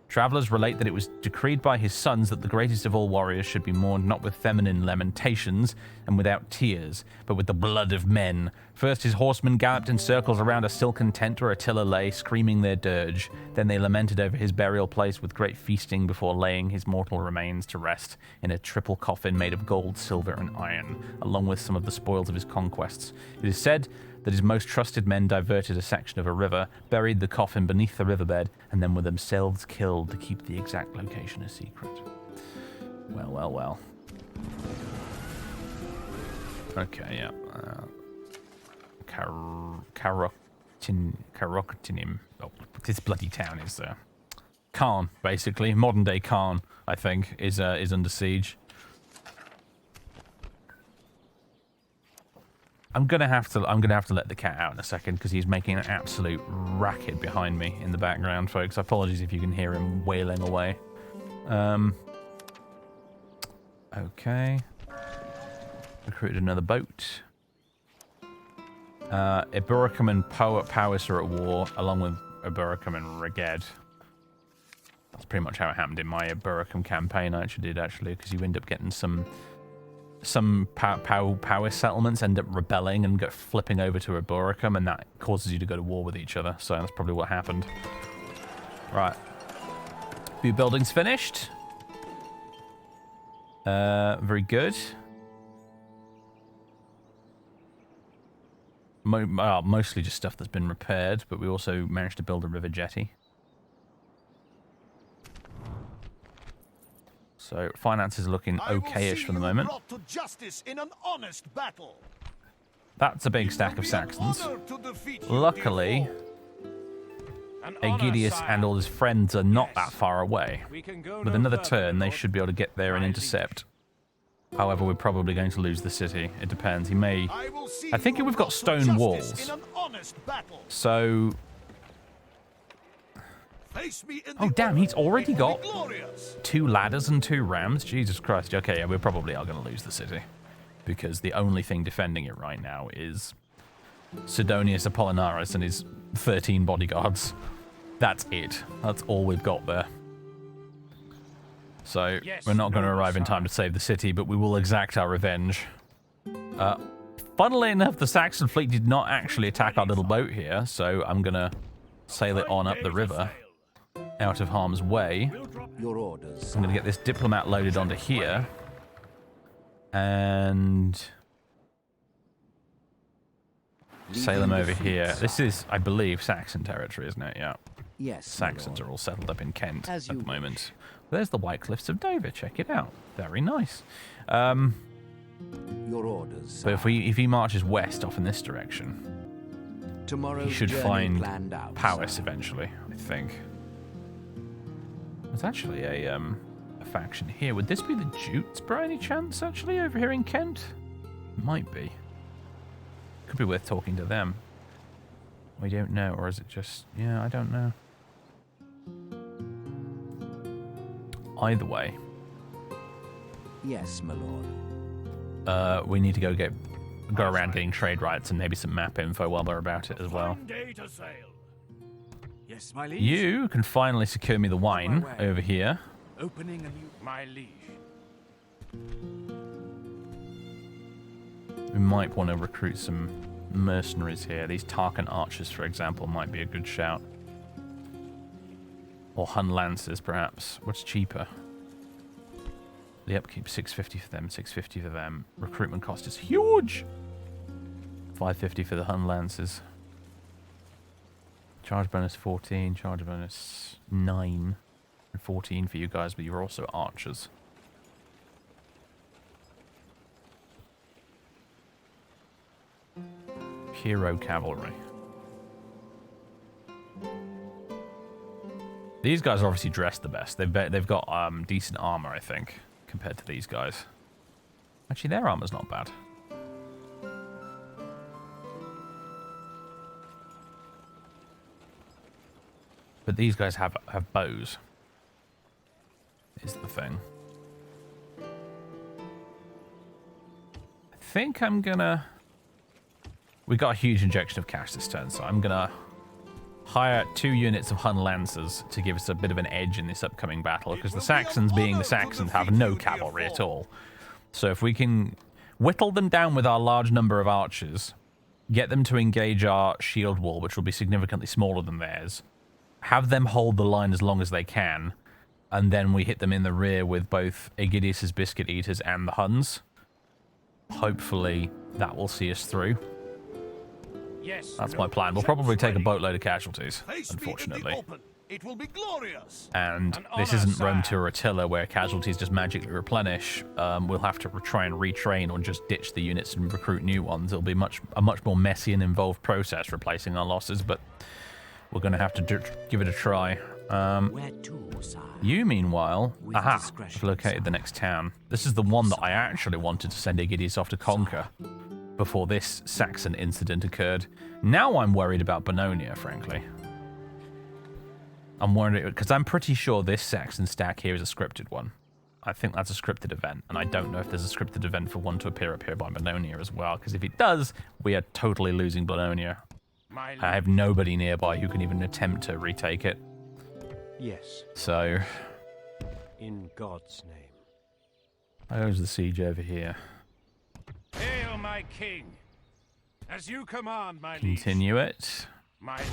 Speaker 1: Travelers relate that it was decreed by his sons that the greatest of all warriors should be mourned not with feminine lamentations and without tears, but with the blood of men. First his horsemen galloped in circles around a silken tent where Attila lay, screaming their dirge. Then they lamented over his burial place with great feasting before laying his mortal remains to rest in a triple coffin made of gold, silver, and iron, along with some of the spoils of his conquests. It is said that his most trusted men diverted a section of a river, buried the coffin beneath the riverbed, and then were themselves killed to keep the exact location a secret. Well, well, well. Okay, yeah. Carotinim. Oh, this bloody town is Caen, basically. Modern day Caen, I think, is under siege. I'm gonna have to let the cat out in a second because he's making an absolute racket behind me in the background, folks. Apologies if you can hear him wailing away. Okay. Recruited another boat. Ibericum and Powys are at war, along with Ibericum and Reged. That's pretty much how it happened in my Ibericum campaign. I actually did, because you end up getting some Powys settlements end up rebelling and go flipping over to Ibericum, and that causes you to go to war with each other. So that's probably what happened. Right. Few buildings finished. Very good. Mostly just stuff that's been repaired, but we also managed to build a river jetty. So finances are looking okay-ish for the moment. That's a big stack of Saxons. Luckily, Aegidius and all his friends are not that far away. With another turn, they should be able to get there and intercept. However, we're probably going to lose the city. It depends. He may... I think we've got stone walls. So... Oh, damn, he's already got 2 ladders and 2 rams? Jesus Christ. Okay, yeah, we probably are going to lose the city. Because the only thing defending it right now is Sidonius Apollinaris and his 13 bodyguards. That's it. That's all we've got there. So, we're not going to arrive in time to save the city, but we will exact our revenge. Funnily enough, the Saxon fleet did not actually attack our little boat here, so I'm going to sail it on up the river, out of harm's way.
Speaker 2: Your orders.
Speaker 1: I'm going to get this diplomat loaded onto here. And sail him over here. This is, I believe, Saxon territory, isn't it? Yeah.
Speaker 2: Yes.
Speaker 1: Saxons are all settled up in Kent at the moment. There's the White Cliffs of Dover. Check it out. Very nice.
Speaker 2: Your orders.
Speaker 1: But if he marches west off in this direction, he should find Powys eventually, I think. There's actually a faction here. Would this be the Jutes by any chance, actually, over here in Kent? Might be. Could be worth talking to them. We don't know, or is it just... Yeah, I don't know. Either way.
Speaker 2: Yes, my lord.
Speaker 1: We need to go around getting trade rights and maybe some map info while we're about it as well.
Speaker 3: Yes, my liege.
Speaker 1: You can finally secure me the wine over here.
Speaker 3: Opening a new... My liege.
Speaker 1: We might want to recruit some mercenaries here. These Tarkan archers, for example, might be a good shout. Or Hun lancers, perhaps. What's cheaper? The upkeep, 650 for them, 650 for them. Recruitment cost is huge! 550 for the Hun lancers. Charge bonus 14, charge bonus 9. And 14 for you guys, but you're also archers. Hero cavalry. These guys are obviously dressed the best. They've got decent armor, I think, compared to these guys. Actually, their armor's not bad. But these guys have bows. Is the thing. I think I'm gonna... We got a huge injection of cash this turn, so I'm gonna hire 2 units of Hun Lancers to give us a bit of an edge in this upcoming battle, because the Saxons, being the Saxons, have no cavalry at all. So if we can whittle them down with our large number of archers, get them to engage our shield wall, which will be significantly smaller than theirs, have them hold the line as long as they can, and then we hit them in the rear with both Aegidius's Biscuit Eaters and the Huns. Hopefully that will see us through.
Speaker 3: Yes.
Speaker 1: That's my plan. We'll probably take a boatload of casualties, unfortunately.
Speaker 4: It will be glorious.
Speaker 1: And this isn't Rome to Attila, where casualties just magically replenish. We'll have to try and retrain or just ditch the units and recruit new ones. It'll be a much more messy and involved process replacing our losses, but we're going to have to give it a try.
Speaker 2: Where to, sire?
Speaker 1: You, meanwhile,
Speaker 2: With
Speaker 1: aha,
Speaker 2: discretion,
Speaker 1: have located the next town. This is the one that I actually wanted to send Aegidius off to conquer. before this Saxon incident occurred. Now I'm worried about Bononia, frankly. I'm worried because I'm pretty sure this Saxon stack here is a scripted one. I think that's a scripted event, and I don't know if there's a scripted event for one to appear up here by Bononia as well, because if it does, we are totally losing Bononia. I have nobody nearby who can even attempt to retake it.
Speaker 5: Yes.
Speaker 1: So...
Speaker 5: in God's name.
Speaker 1: There's the siege over here.
Speaker 3: Hail, my king! As you command, my liege.
Speaker 1: Continue it.
Speaker 3: My liege.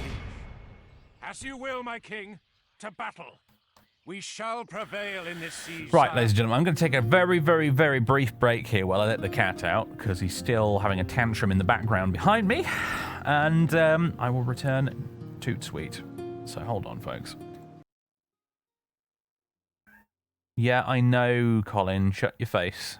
Speaker 3: As you will, my king, to battle. We shall prevail in this siege.
Speaker 1: Right, ladies and gentlemen, I'm going to take a very, very, very brief break here while I let the cat out, because he's still having a tantrum in the background behind me, and I will return toot sweet. So hold on, folks. Yeah, I know, Colin. Shut your face.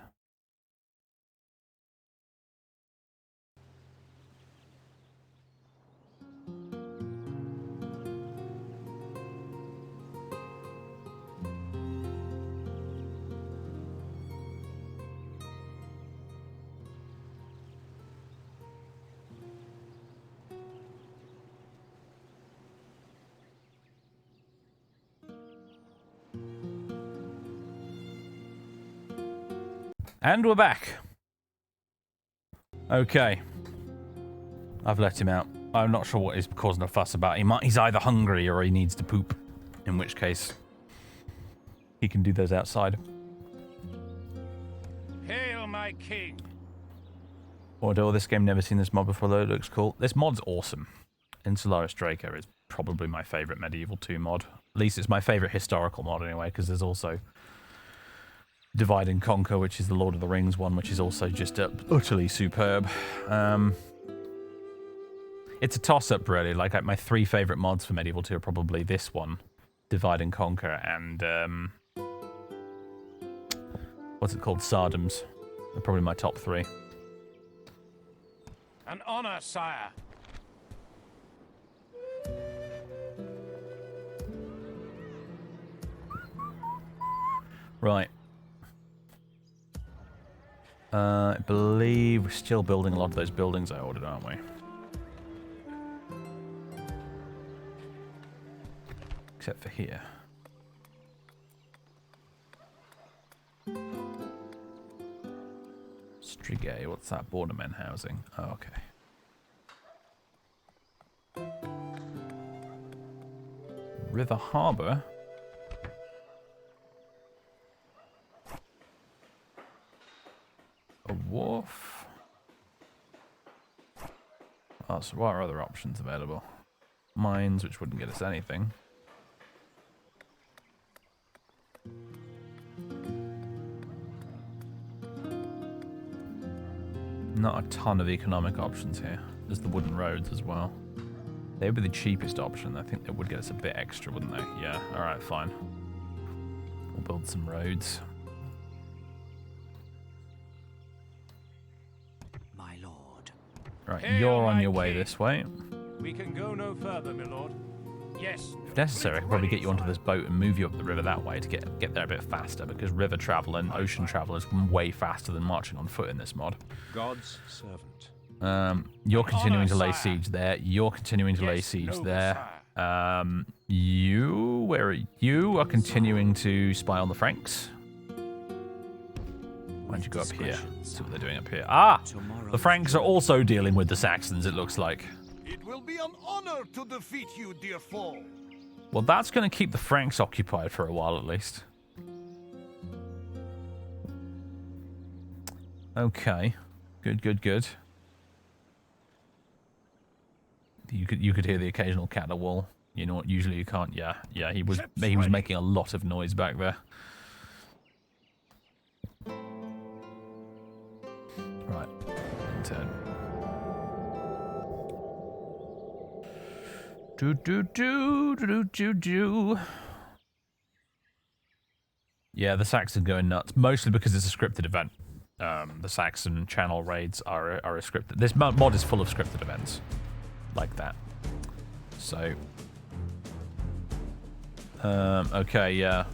Speaker 1: And we're back. Okay. I've let him out. I'm not sure what he's causing a fuss about. He's either hungry or he needs to poop. In which case, he can do those outside.
Speaker 3: Hail, my king!
Speaker 1: Although this game never seen this mod before, though it looks cool. This mod's awesome. Insularis Draco is probably my favourite Medieval 2 mod. At least it's my favourite historical mod anyway, because there's also Divide and Conquer, which is the Lord of the Rings one, which is also just utterly superb. It's a toss-up, really. Like my three favourite mods for Medieval 2 are probably this one, Divide and Conquer, and what's it called? Sardoms. They're probably my top three.
Speaker 3: An honor, sire.
Speaker 1: Right. I believe we're still building a lot of those buildings I ordered, aren't we? Except for here. Strigay, what's that? Bordermen housing. Oh, okay. River Harbour? A wharf? Oh, so what are other options available? Mines, which wouldn't get us anything. Not a ton of economic options here. There's the wooden roads as well. They would be the cheapest option. I think they would get us a bit extra, wouldn't they? Yeah, alright, fine. We'll build some roads.
Speaker 2: My lord.
Speaker 1: Right,
Speaker 3: Hail,
Speaker 1: you're on
Speaker 3: my
Speaker 1: your way
Speaker 3: king.
Speaker 1: this way.
Speaker 3: We can go no further, my lord. Yes.
Speaker 1: If necessary, I could probably get you onto this boat and move you up the river that way to get there a bit faster, because river travel and ocean travel is way faster than marching on foot in this mod.
Speaker 5: God's servant.
Speaker 1: You're continuing to lay siege there. You're continuing to lay siege there. You are continuing to spy on the Franks. Why don't you go up here? See what they're doing up here. Ah! The Franks are also dealing with the Saxons, it looks like.
Speaker 4: It will be an honor to defeat you, dear foe.
Speaker 1: Well, that's going to keep the Franks occupied for a while, at least. Okay. Good, good, good. You could hear the occasional caterwaul. You know what? Usually you can't. Yeah, yeah. He was making a lot of noise back there. Right. Turn. Do. Yeah, the Saxon going nuts, mostly because it's a scripted event. The Saxon channel raids are a scripted. This mod is full of scripted events like that. So, okay, yeah.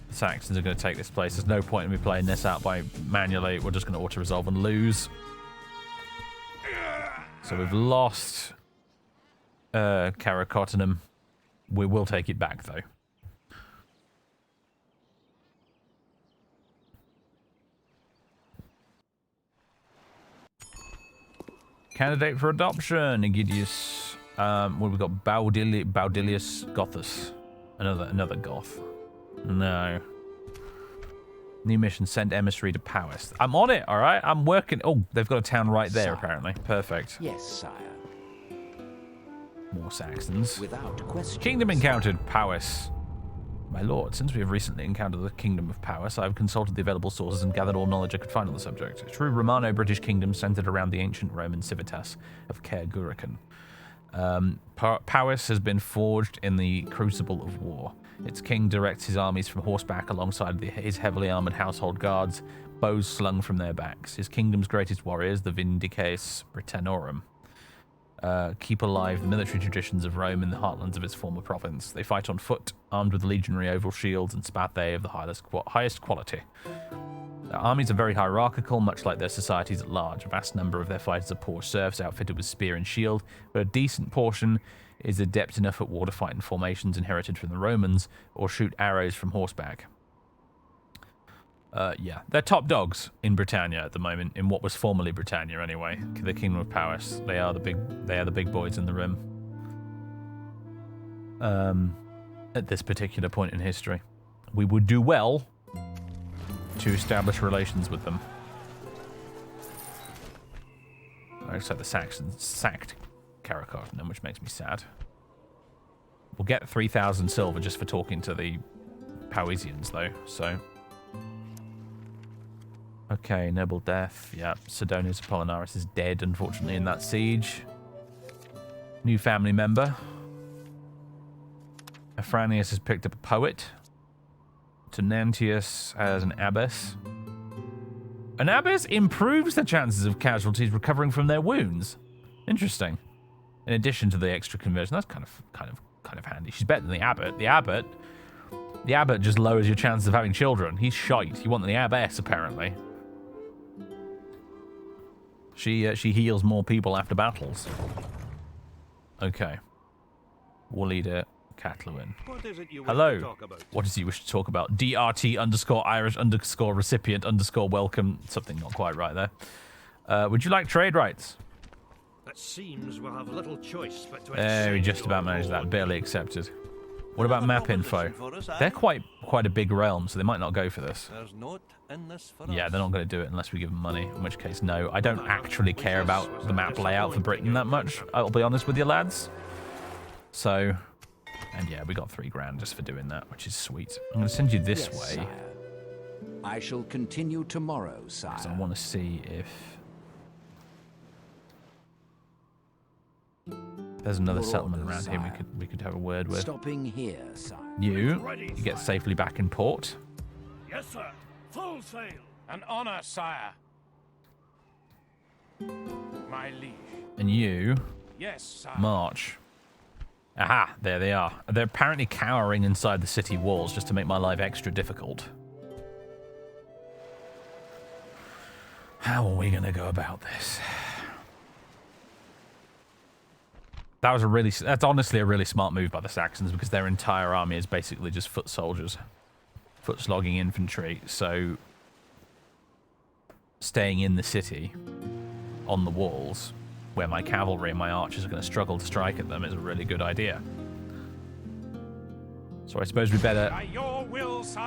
Speaker 1: The Saxons are going to take this place. There's no point in me playing this out by manually. We're just going to auto-resolve and lose. So we've lost Caracotinum. We will take it back, though. Candidate for adoption, Egidius. Well, we've got Baudilius Gothus. Another Goth. No. New mission, send emissary to Powys. I'm on it, alright? I'm working. Oh, they've got a town right there, apparently. Perfect.
Speaker 2: Yes, sire.
Speaker 1: More Saxons.
Speaker 2: Without question.
Speaker 1: Kingdom encountered, Powys. My lord, since we have recently encountered the Kingdom of Powys, I have consulted the available sources and gathered all knowledge I could find on the subject. A true Romano-British kingdom centered around the ancient Roman civitas of Caer Gurican. Powys has been forged in the crucible of war. Its king directs his armies from horseback alongside his heavily armored household guards, bows slung from their backs. His kingdom's greatest warriors, the Vindices Britannorum, keep alive the military traditions of Rome in the heartlands of its former province. They fight on foot, armed with legionary oval shields and spathae of the highest quality. Their armies are very hierarchical, much like their societies at large. A vast number of their fighters are poor serfs outfitted with spear and shield, but a decent portion is adept enough at war to fight in formations inherited from the Romans, or shoot arrows from horseback. Yeah, they're top dogs in Britannia at the moment, in what was formerly Britannia anyway. The Kingdom of Powys. They are the big boys in the rim. At this particular point in history. We would do well to establish relations with them. Looks like the Saxons sacked Caracotinum, which makes me sad. We'll get 3,000 silver just for talking to the Powesians, though, so... Okay, noble death. Yeah, Sidonius Apollinaris is dead, unfortunately, in that siege. New family member. Afranius has picked up a poet. Tenantius has an abbess. An abbess improves the chances of casualties recovering from their wounds. Interesting. In addition to the extra conversion, that's kind of handy. She's better than the abbot. The abbot just lowers your chances of having children. He's shite. You want the abbess, apparently. She heals more people after battles. Okay. War leader, Catluin. Hello. What does he wish to talk about? DRT_Irish_recipient_welcome. Something not quite right there. Would you like trade rights?
Speaker 5: It seems we'll have little choice but to
Speaker 1: We just about managed that. Barely accepted. What about map info? They're quite a big realm, so they might not go for this. Yeah, they're not going to do it unless we give them money, in which case, no. I don't actually care about the map layout for Britain that much, I'll be honest with you, lads. So, and yeah, we got 3 grand just for doing that, which is sweet. I'm going to send you this way.
Speaker 2: Sire. I shall continue tomorrow, sire.
Speaker 1: Because I want to see if... There's another settlement around here we could have a word with.
Speaker 2: Stopping here, sire.
Speaker 1: You get safely back in port.
Speaker 3: Yes, sir. Full sail. An honor, sire. My liege.
Speaker 1: And you
Speaker 3: Yes, sire.
Speaker 1: march. Aha, there they are. They're apparently cowering inside the city walls just to make my life extra difficult. How are we going to go about this? That's honestly a really smart move by the Saxons, because their entire army is basically just foot soldiers. Foot slogging infantry, so staying in the city on the walls where my cavalry and my archers are going to struggle to strike at them is a really good idea. So I suppose we better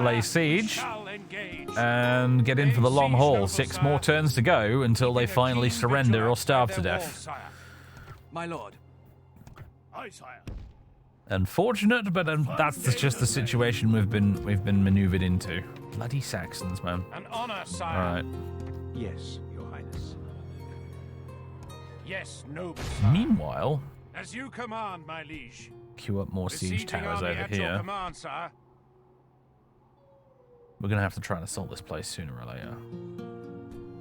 Speaker 1: lay siege and get in for the long haul. 6 more turns to go until they finally surrender or starve to death.
Speaker 4: My lord.
Speaker 3: Aye, sire.
Speaker 1: Unfortunate, but that's just the situation we've been maneuvered into. Bloody Saxons, man.
Speaker 3: An honor, sire.
Speaker 1: All right.
Speaker 5: Yes, your highness.
Speaker 3: Yes, noble sire.
Speaker 1: Meanwhile,
Speaker 3: As you command, my liege.
Speaker 1: queue up more siege
Speaker 3: Besieging
Speaker 1: towers
Speaker 3: army
Speaker 1: over
Speaker 3: at your
Speaker 1: here.
Speaker 3: command, sire.
Speaker 1: We're gonna have to try and assault this place sooner or later.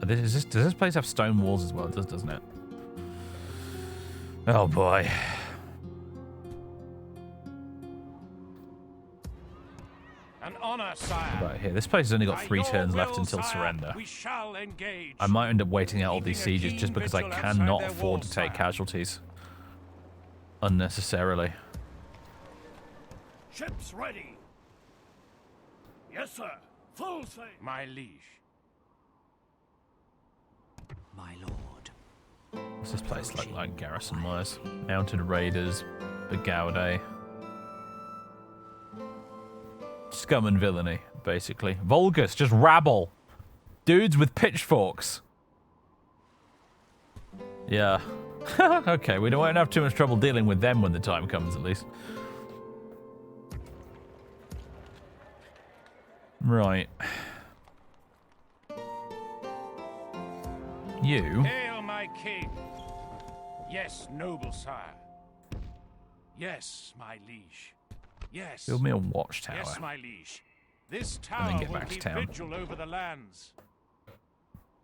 Speaker 1: Does this place have stone walls as well? It does, doesn't it? Oh boy.
Speaker 3: An honor, sire.
Speaker 1: Right here. This place has only got
Speaker 3: By
Speaker 1: 3
Speaker 3: your
Speaker 1: turns left
Speaker 3: will,
Speaker 1: until
Speaker 3: sire,
Speaker 1: surrender.
Speaker 3: We shall engage.
Speaker 1: I might end up waiting out all these
Speaker 3: Keeping a
Speaker 1: sieges
Speaker 3: keen
Speaker 1: just because I
Speaker 3: vigil outside
Speaker 1: cannot
Speaker 3: their
Speaker 1: afford to
Speaker 3: walls,
Speaker 1: take
Speaker 3: sire.
Speaker 1: casualties unnecessarily.
Speaker 5: Ships ready. Yes, sir. Full sail.
Speaker 3: My liege.
Speaker 2: My lord.
Speaker 1: What's this place look like garrison-wise? Mounted raiders, Begaude. Scum and villainy, basically. Vulgus, just rabble. Dudes with pitchforks. Yeah. Okay, we won't have too much trouble dealing with them when the time comes, at least. Right. You.
Speaker 3: Hail, my king. Yes, noble sire. Yes, my liege. Yes.
Speaker 1: Build me a watchtower.
Speaker 3: Yes, my liege. This
Speaker 1: then
Speaker 3: tower
Speaker 1: get
Speaker 3: will
Speaker 1: back to
Speaker 3: keep
Speaker 1: town.
Speaker 3: vigil over the lands.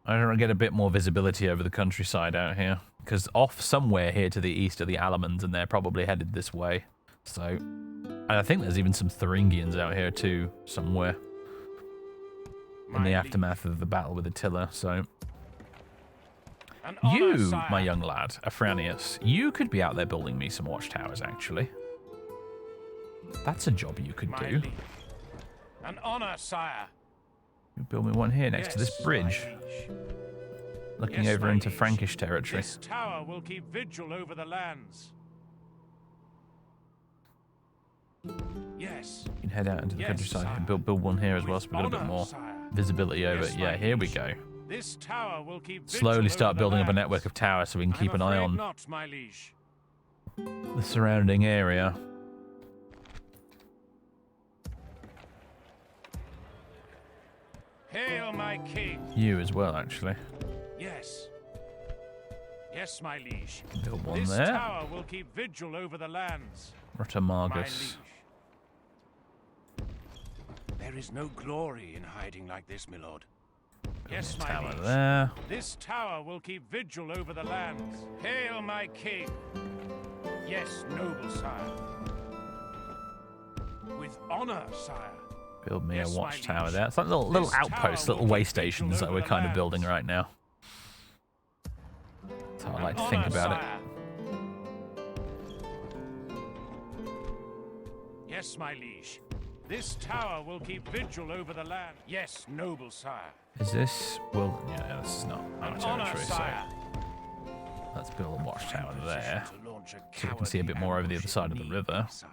Speaker 1: I don't get a bit more visibility over the countryside out here. Because off somewhere here to the east are the Alamans, and they're probably headed this way. So, and I think there's even some Thuringians out here too, somewhere. In
Speaker 3: My
Speaker 1: the
Speaker 3: liege.
Speaker 1: aftermath of the battle with Attila, so...
Speaker 3: An honor,
Speaker 1: You,
Speaker 3: sire.
Speaker 1: my young lad, Afranius, you could be out there building me some watchtowers, actually. That's a job you could
Speaker 3: My
Speaker 1: do.
Speaker 3: liege. An honor, sire.
Speaker 1: You build me one here next to this
Speaker 3: Yes, my
Speaker 1: bridge,
Speaker 3: liege.
Speaker 1: looking
Speaker 3: Yes,
Speaker 1: over
Speaker 3: my
Speaker 1: into
Speaker 3: liege.
Speaker 1: Frankish territory.
Speaker 3: This tower will keep vigil over the lands. Yes.
Speaker 1: You can head out into the
Speaker 3: Yes,
Speaker 1: countryside
Speaker 3: sire.
Speaker 1: and build one here as well, so
Speaker 3: With
Speaker 1: we've got a bit
Speaker 3: honor,
Speaker 1: more
Speaker 3: sire.
Speaker 1: visibility over
Speaker 3: Yes,
Speaker 1: it.
Speaker 3: my
Speaker 1: Yeah, here we
Speaker 3: liege.
Speaker 1: go.
Speaker 3: This tower will keep vigil
Speaker 1: Slowly
Speaker 3: over
Speaker 1: start
Speaker 3: the
Speaker 1: building up a
Speaker 3: lands.
Speaker 1: network of towers so we can keep
Speaker 3: I'm
Speaker 1: an eye
Speaker 3: afraid
Speaker 1: on
Speaker 3: not, my liege.
Speaker 1: the surrounding area.
Speaker 3: Hail, my king.
Speaker 1: You as well, actually.
Speaker 3: Yes. Yes, my liege.
Speaker 1: Build one
Speaker 3: This
Speaker 1: there.
Speaker 3: tower will keep vigil over the lands. My
Speaker 1: Rotomargus.
Speaker 3: liege. There is no glory in hiding like this, my lord. Yes, my
Speaker 1: Tower
Speaker 3: liege.
Speaker 1: there.
Speaker 3: This tower will keep vigil over the lands. Hail, my king. Yes, noble sire. With honor, sire.
Speaker 1: Build me
Speaker 3: Yes,
Speaker 1: a
Speaker 3: my
Speaker 1: watchtower
Speaker 3: liege.
Speaker 1: there. It's like little
Speaker 3: This
Speaker 1: outposts,
Speaker 3: tower
Speaker 1: little
Speaker 3: will
Speaker 1: way
Speaker 3: keep
Speaker 1: stations
Speaker 3: vigil
Speaker 1: that
Speaker 3: over
Speaker 1: we're
Speaker 3: the
Speaker 1: kind of
Speaker 3: lands.
Speaker 1: building right now. That's how I like to think
Speaker 3: Honor,
Speaker 1: about it.
Speaker 3: sire. Yes, my liege. This tower will keep vigil over the land. Yes, noble sire.
Speaker 1: Is this... Well, yeah, this is not our
Speaker 3: An honor,
Speaker 1: territory, so
Speaker 3: sire.
Speaker 1: let's build a watchtower
Speaker 3: In
Speaker 1: there.
Speaker 3: position to launch a
Speaker 1: So we can see a bit more over the
Speaker 3: cowardly
Speaker 1: other side of the
Speaker 3: ambush if
Speaker 1: river.
Speaker 3: need be, sire.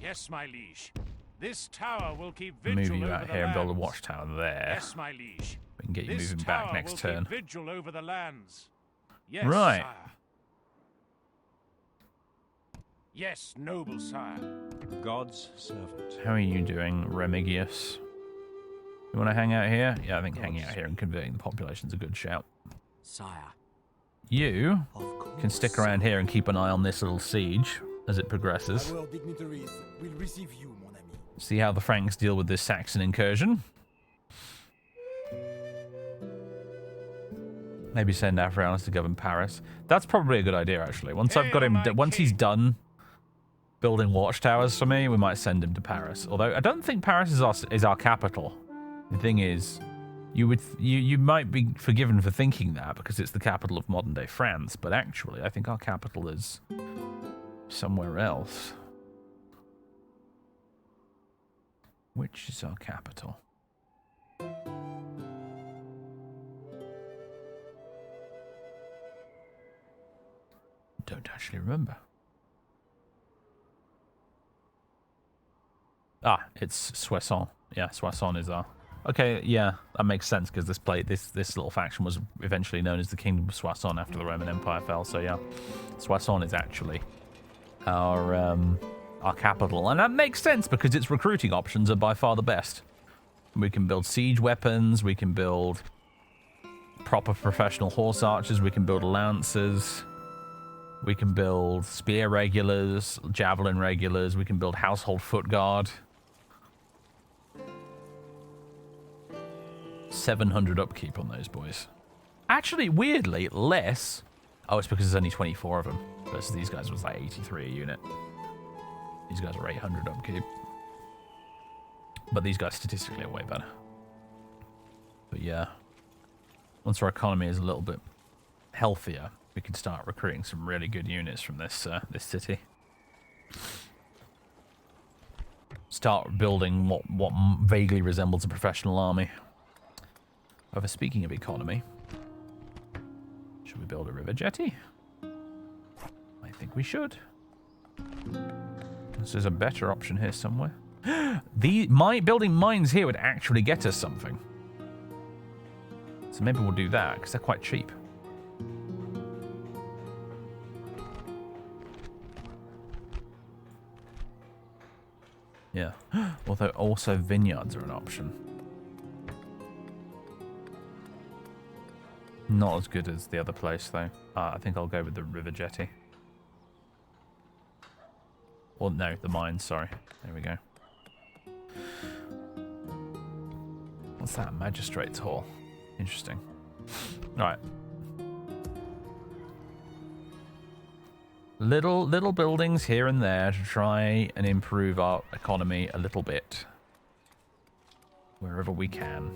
Speaker 3: Yes, my liege. This tower will keep
Speaker 1: Move
Speaker 3: vigil
Speaker 1: you
Speaker 3: over
Speaker 1: out
Speaker 3: the
Speaker 1: here and build a
Speaker 3: lands.
Speaker 1: watchtower there.
Speaker 3: Yes, my liege.
Speaker 1: We can get you
Speaker 3: This
Speaker 1: moving
Speaker 3: tower
Speaker 1: back next
Speaker 3: will
Speaker 1: turn.
Speaker 3: Keep vigil over the lands. Yes,
Speaker 1: Right.
Speaker 3: sire. Yes, noble sire.
Speaker 5: God's servant.
Speaker 1: How are you doing, Remigius? You want to hang out here? Yeah, I think hanging out here and converting the population's a good shout.
Speaker 2: Sire.
Speaker 1: You
Speaker 2: Of course.
Speaker 1: can stick around here and keep an eye on this little siege as it progresses.
Speaker 4: Our dignitaries will receive you, mon ami.
Speaker 1: See how the Franks deal with this Saxon incursion. Maybe send Afranius to govern Paris. That's probably a good idea, actually. Once I've got
Speaker 3: Hail,
Speaker 1: him,
Speaker 3: my
Speaker 1: once he's
Speaker 3: king.
Speaker 1: done building watchtowers for me, we might send him to Paris. Although I don't think Paris is our capital. The thing is, you might be forgiven for thinking that because it's the capital of modern day France, but actually, I think our capital is somewhere else. Which is our capital? Don't actually remember. Ah, it's Soissons. Yeah, Soissons is our... Okay, yeah, that makes sense because this little faction was eventually known as the Kingdom of Soissons after the Roman Empire fell. So yeah, Soissons is actually our capital, and that makes sense because its recruiting options are by far the best. We can build siege weapons, we can build proper professional horse archers, we can build lancers, we can build spear regulars, javelin regulars, we can build household foot guard. 700 upkeep on those boys. Actually, weirdly, less. Oh, it's because there's only 24 of them. Versus these guys was like 83 a unit. These guys are 800 upkeep. But these guys statistically are way better. But yeah, once our economy is a little bit healthier, we can start recruiting some really good units from this this city. Start building what vaguely resembles a professional army. However, speaking of economy, should we build a river jetty? I think we should. This is a better option here somewhere. Building mines here would actually get us something. So maybe we'll do that, because they're quite cheap. Yeah. Although also vineyards are an option. Not as good as the other place, though. I think I'll go with the river jetty. Or no, the mines, sorry. There we go. What's that? Magistrate's Hall. Interesting. Alright. Little buildings here and there to try and improve our economy a little bit. Wherever we can.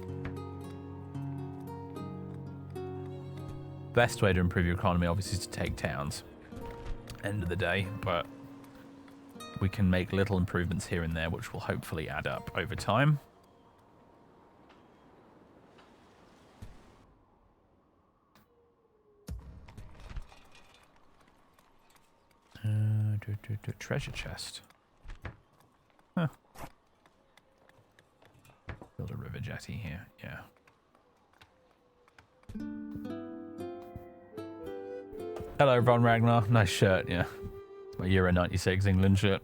Speaker 1: Best way to improve your economy, obviously, is to take towns. End of the day, but we can make little improvements here and there, which will hopefully add up over time. Treasure chest. Huh. Build a river jetty here, yeah. Hello, Von Ragnar. Nice shirt, yeah. My Euro 96 England shirt.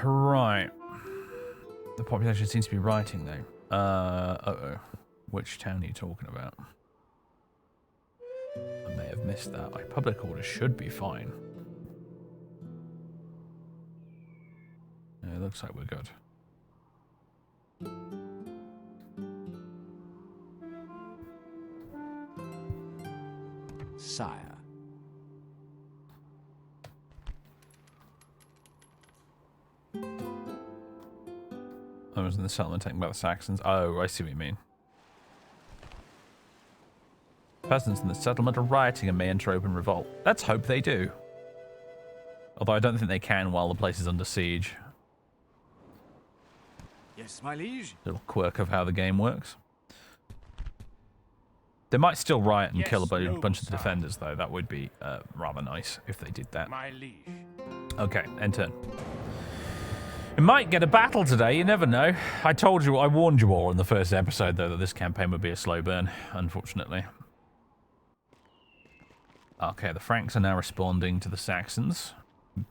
Speaker 1: Right. The population seems to be rioting, though. Uh-oh. Which town are you talking about? I may have missed that. Like, public order should be fine. Yeah, it looks like we're good.
Speaker 2: Sire.
Speaker 1: I was in the settlement taken by the Saxons. Oh, I see what you mean. Peasants in the settlement are rioting and may enter open revolt. Let's hope they do. Although I don't think they can while the place is under siege.
Speaker 5: Yes, my liege.
Speaker 1: Little quirk of how the game works. They might still riot and kill a bunch of the defenders, though. That would be rather nice if they did that.
Speaker 3: My liege.
Speaker 1: Okay, end turn. We might get a battle today, you never know. I warned you all in the first episode, though, that this campaign would be a slow burn, unfortunately. Okay, the Franks are now responding to the Saxons.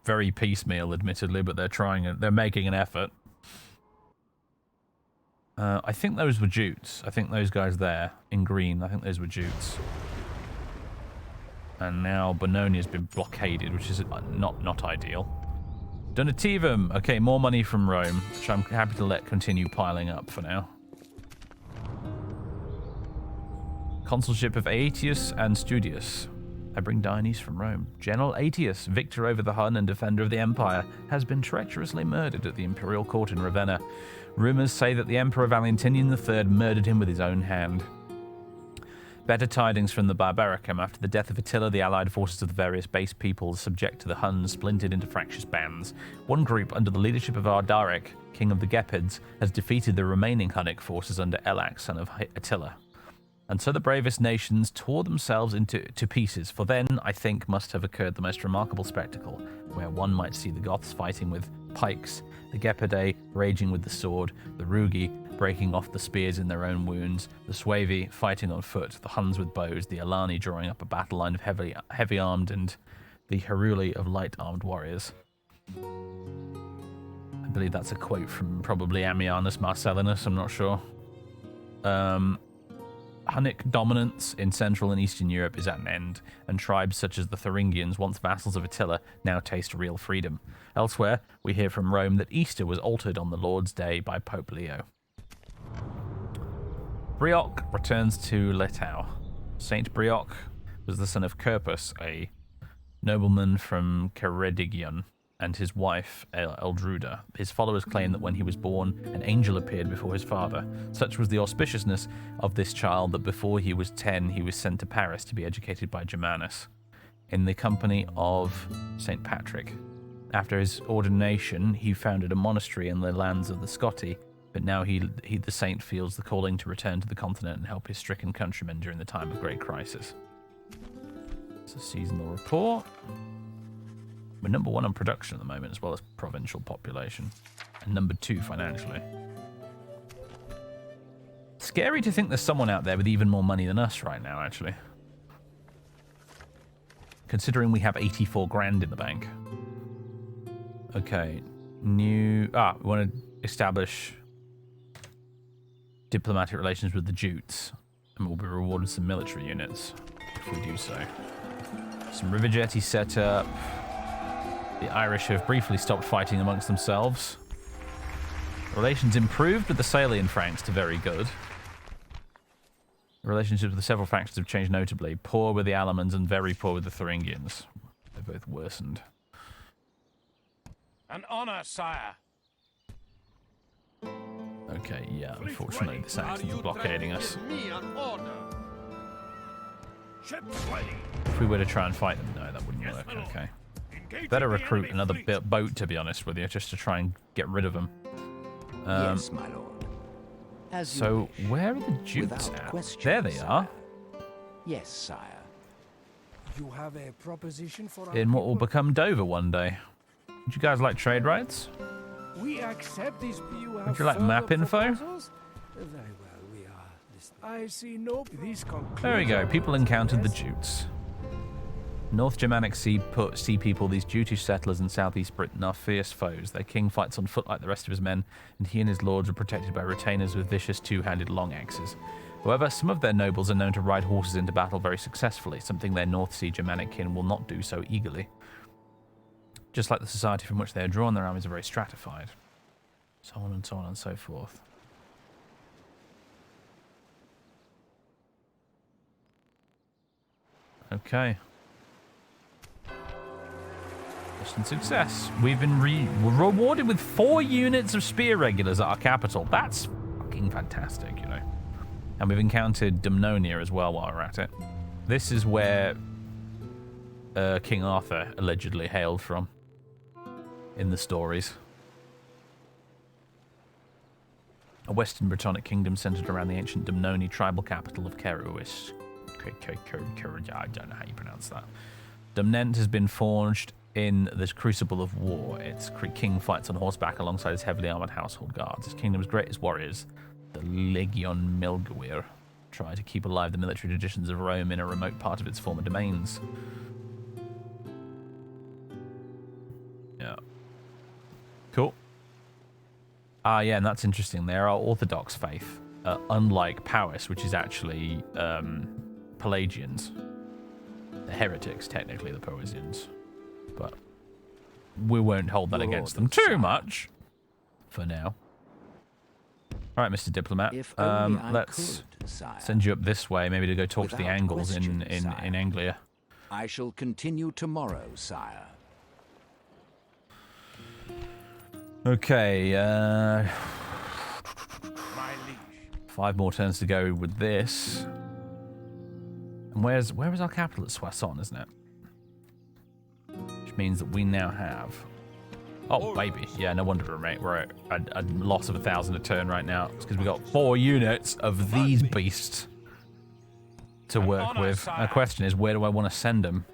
Speaker 1: Very piecemeal, admittedly, but they're making an effort. I think those were Jutes. I think those guys there, in green, I think those were Jutes. And now Bonnonia's been blockaded, which is not ideal. Donativum. Okay, more money from Rome, which I'm happy to let continue piling up for now. Consulship of Aetius and Studius. I bring Demise from Rome. General Aetius, victor over the Hun and defender of the Empire, has been treacherously murdered at the imperial court in Ravenna. Rumors say that the Emperor Valentinian III murdered him with his own hand. Better tidings from the Barbaricum. After the death of Attila, the allied forces of the various base peoples subject to the Huns splintered into fractious bands. One group, under the leadership of Ardaric, king of the Gepids, has defeated the remaining Hunnic forces under Elac, son of Attila. And so the bravest nations tore themselves to pieces, for then, I think, must have occurred the most remarkable spectacle, where one might see the Goths fighting with pikes, the Gepidae raging with the sword, the Rugi breaking off the spears in their own wounds, the Suevi fighting on foot, the Huns with bows, the Alani drawing up a battle line of heavy-armed, and the Heruli of light-armed warriors. I believe that's a quote from probably Ammianus Marcellinus, I'm not sure. Hunnic dominance in Central and Eastern Europe is at an end, and tribes such as the Thuringians, once vassals of Attila, now taste real freedom. Elsewhere, we hear from Rome that Easter was altered on the Lord's Day by Pope Leo. Brioc returns to Letau. Saint Brioc was the son of Kirpus, a Nobleman from Ceredigion and his wife, Eldruda. His followers claim that when he was born, an angel appeared before his father. Such was the auspiciousness of this child that before he was 10, he was sent to Paris to be educated by Germanus, in the company of St. Patrick. After his ordination, he founded a monastery in the lands of the Scotti, but now the saint feels the calling to return to the continent and help his stricken countrymen during the time of great crisis. It's a seasonal report. We're number 1 on production at the moment, as well as provincial population, and number 2 financially. Scary to think there's someone out there with even more money than us right now, actually. Considering we have 84 grand in the bank. Okay, we want to establish diplomatic relations with the Jutes, and we'll be rewarded some military units if we do so. Some river jetties set up. The Irish have briefly stopped fighting amongst themselves. Relations improved with the Salian Franks to very good. Relationships with the several factions have changed notably. Poor with the Alamans and very poor with the Thuringians. They've both worsened.
Speaker 3: An honor, sire.
Speaker 1: Okay, yeah, unfortunately the Saxons are blockading us.
Speaker 5: Ships ready.
Speaker 1: If we were to try and fight them, no, that wouldn't work. Okay. Better recruit another boat, to be honest with you, just to try and get rid of them.
Speaker 2: Yes, my lord. As
Speaker 1: So,
Speaker 2: you wish.
Speaker 1: where are the Jutes
Speaker 2: Without
Speaker 1: at?
Speaker 2: question,
Speaker 1: There they are.
Speaker 2: sire. Yes, sire.
Speaker 4: You have a proposition for our
Speaker 1: In what will
Speaker 4: people?
Speaker 1: become Dover one day. Would you guys like trade rights?
Speaker 4: We accept this. You have
Speaker 1: Would you like
Speaker 4: further
Speaker 1: map info?
Speaker 4: proposals? Very well, we are listening. I see no. This concludes.
Speaker 1: There we go.
Speaker 4: our
Speaker 1: People
Speaker 4: business.
Speaker 1: encountered the
Speaker 4: Yes?
Speaker 1: Jutes. North Germanic sea people, these Jutish settlers in southeast Britain, are fierce foes. Their king fights on foot like the rest of his men, and he and his lords are protected by retainers with vicious two-handed long axes. However, some of their nobles are known to ride horses into battle very successfully, something their North Sea Germanic kin will not do so eagerly. Just like the society from which they are drawn, their armies are very stratified. So on and so on and so forth. Okay. Mission success. We've been rewarded with 4 units of spear regulars at our capital. That's fucking fantastic, you know. And we've encountered Dumnonia as well while we're at it. This is where King Arthur allegedly hailed from in the stories. A Western Brittonic kingdom centered around the ancient Dumnoni tribal capital of Keruis. I don't know how you pronounce that. Dumnent has been forged in this crucible of war. Its king fights on horseback alongside his heavily armored household guards. His kingdom's greatest warriors, the Legion Milgawir, try to keep alive the military traditions of Rome in a remote part of its former domains. Yeah. Cool. Yeah, and that's interesting. They are Orthodox faith, unlike Powys, which is actually Pelagians. They're heretics, technically, the Powesians. But we won't hold that against them too much for now. All right, Mr. Diplomat.
Speaker 2: If only I
Speaker 1: Let's
Speaker 2: could, sire.
Speaker 1: send you up this way, maybe to go talk to the
Speaker 2: Without
Speaker 1: Angles
Speaker 2: question,
Speaker 1: in
Speaker 2: sire.
Speaker 1: Anglia.
Speaker 2: I shall continue tomorrow, sire.
Speaker 1: Okay,
Speaker 3: My liege.
Speaker 1: 5 more turns to go with this. And where is our capital? It's Soissons, isn't it? Which means that we now have... Oh, baby. Yeah, no wonder we're at a loss of 1,000 a turn right now. It's because we got 4 units of these beasts to work with. The question is, where do I want to send them?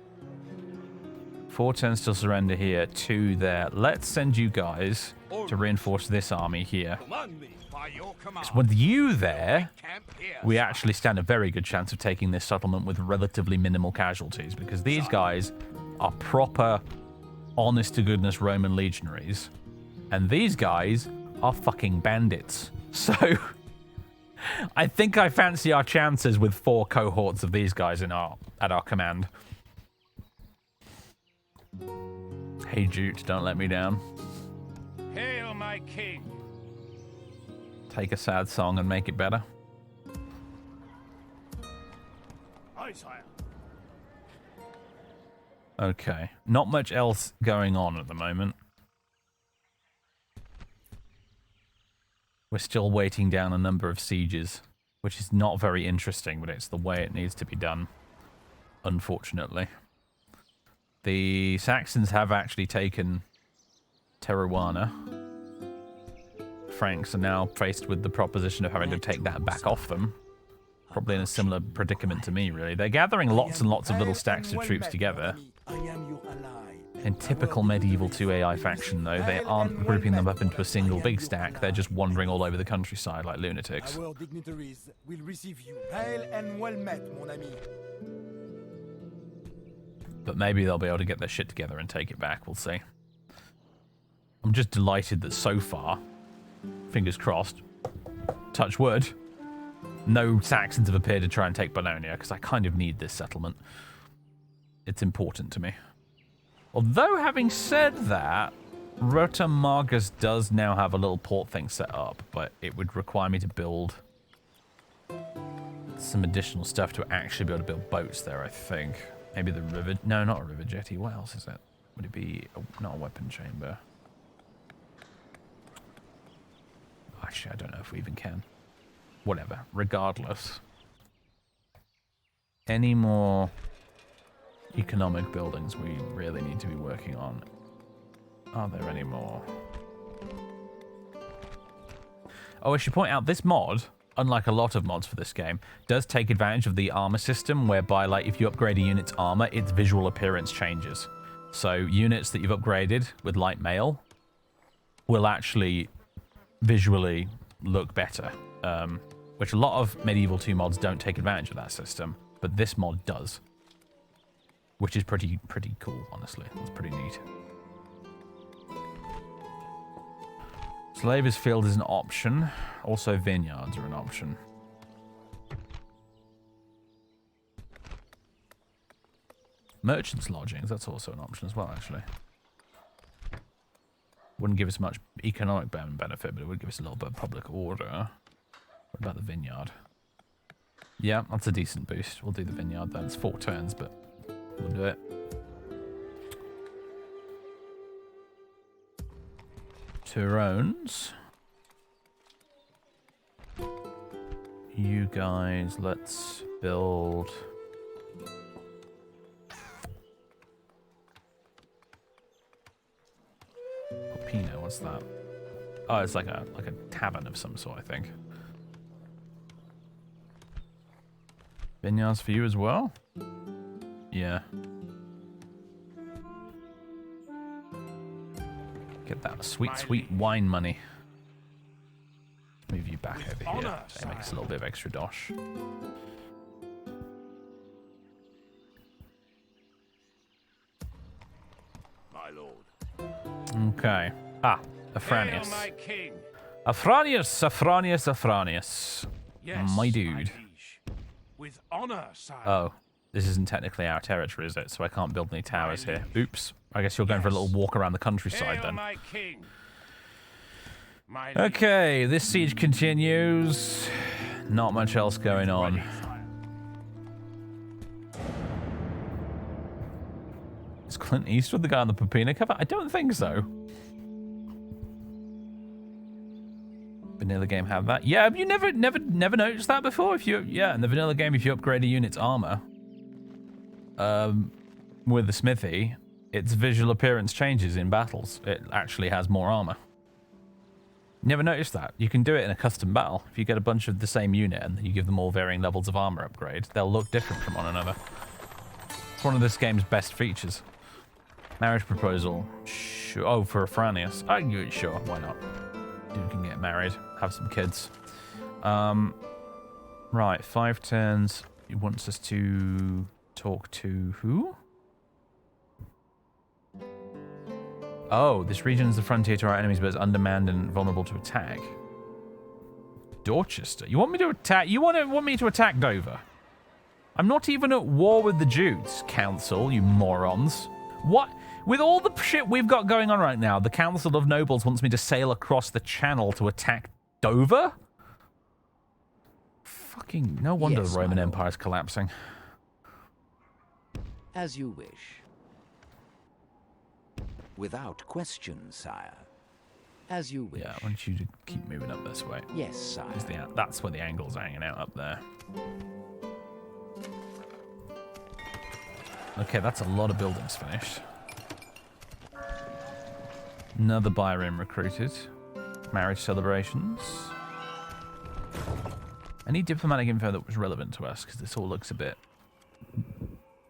Speaker 1: 4 turns till surrender here, 2 there. Let's send you guys to reinforce this army here.
Speaker 5: Command me.
Speaker 3: By your command.
Speaker 1: So with you there,
Speaker 3: Camp here,
Speaker 1: we
Speaker 3: sire.
Speaker 1: actually stand a very good chance of taking this settlement with relatively minimal casualties, because these guys are proper, honest-to-goodness Roman legionaries, and these guys are fucking bandits. So I think I fancy our chances with 4 cohorts of these guys at our command. Hey Jute, don't let me down.
Speaker 3: Hail, my king.
Speaker 1: Take a sad song and make it better.
Speaker 5: Aye, sire.
Speaker 1: Okay. Not much else going on at the moment. We're still waiting down a number of sieges, which is not very interesting, but it's the way it needs to be done, unfortunately. The Saxons have actually taken Teruana. Franks are now faced with the proposition of having to take that back off them. Probably in a similar predicament to me, really. They're gathering lots and lots of little stacks of troops together. In typical medieval 2 AI faction, though, they aren't grouping them up into a single big stack. They're just wandering all over the countryside like lunatics.
Speaker 4: Our dignitaries will receive you. Hail and well met, mon ami.
Speaker 1: But maybe they'll be able to get their shit together and take it back. We'll see. I'm just delighted that so far, fingers crossed, touch wood, no Saxons have appeared to try and take Bologna, because I kind of need this settlement. It's important to me. Although, having said that, Rota Margus does now have a little port thing set up, but it would require me to build some additional stuff to actually be able to build boats there, I think. Maybe the river... No, not a river jetty. What else is it? Would it be... not a weapon chamber? Actually, I don't know if we even can. Whatever. Regardless. Any more economic buildings we really need to be working on? Are there any more? Oh, I should point out, this mod, unlike a lot of mods for this game, does take advantage of the armor system, whereby, like, if you upgrade a unit's armor, its visual appearance changes. So units that you've upgraded with light mail will actually visually look better, which a lot of Medieval 2 mods don't take advantage of that system, but this mod does, which is pretty cool, honestly. It's pretty neat. Slavers Field is an option. Also, vineyards are an option. Merchants' lodgings, that's also an option as well, actually. Wouldn't give us much economic benefit, but it would give us a little bit of public order. What about the vineyard? Yeah, that's a decent boost. We'll do the vineyard then. It's 4 turns, but we'll do it. Turones. You guys, let's build... Popino, what's that? Oh, it's like a tavern of some sort, I think. Vineyards for you as well? Yeah. Get that sweet wine money. Move you back over here. That makes a little bit of extra dosh.
Speaker 3: My lord.
Speaker 1: Okay. Ah, Afranius. Afranius.
Speaker 3: Yes,
Speaker 1: my dude.
Speaker 3: liege. With honor, sire.
Speaker 1: Oh, this isn't technically our territory, is it? So I can't build any towers here. Oops. I guess you're going for a little walk around the countryside
Speaker 3: Hail
Speaker 1: then.
Speaker 3: my king. My
Speaker 1: Okay, this siege continues. Not much else going on. Is Clint Eastwood the guy on the Pepina cover? I don't think so. Vanilla game have that? Yeah, have you never noticed that before? If you in the vanilla game, if you upgrade a unit's armor, with the smithy, its visual appearance changes in battles. It actually has more armor. Never noticed that. You can do it in a custom battle. If you get a bunch of the same unit and you give them all varying levels of armor upgrade, they'll look different from one another. It's one of this game's best features. Marriage proposal. Sure. Oh, for Afranius. Sure, why not? Dude can get married, have some kids. Right, 5 turns. He wants us to talk to who? Oh, this region is the frontier to our enemies, but it's undermanned and vulnerable to attack. Dorchester. You want me to attack? You want me to attack Dover? I'm not even at war with the Jutes, Council, you morons. What? With all the shit we've got going on right now, the Council of Nobles wants me to sail across the channel to attack Dover? Fucking no wonder
Speaker 2: Yes,
Speaker 1: the Roman
Speaker 2: my lord.
Speaker 1: Empire is collapsing.
Speaker 2: As you wish. Without question, sire. As you wish.
Speaker 1: Yeah, I want you to keep moving up this way.
Speaker 2: Yes, sire.
Speaker 1: That's where the angle's hanging out up there. Okay, that's a lot of buildings finished. Another Byron recruited. Marriage celebrations. Any diplomatic info that was relevant to us, because this all looks a bit...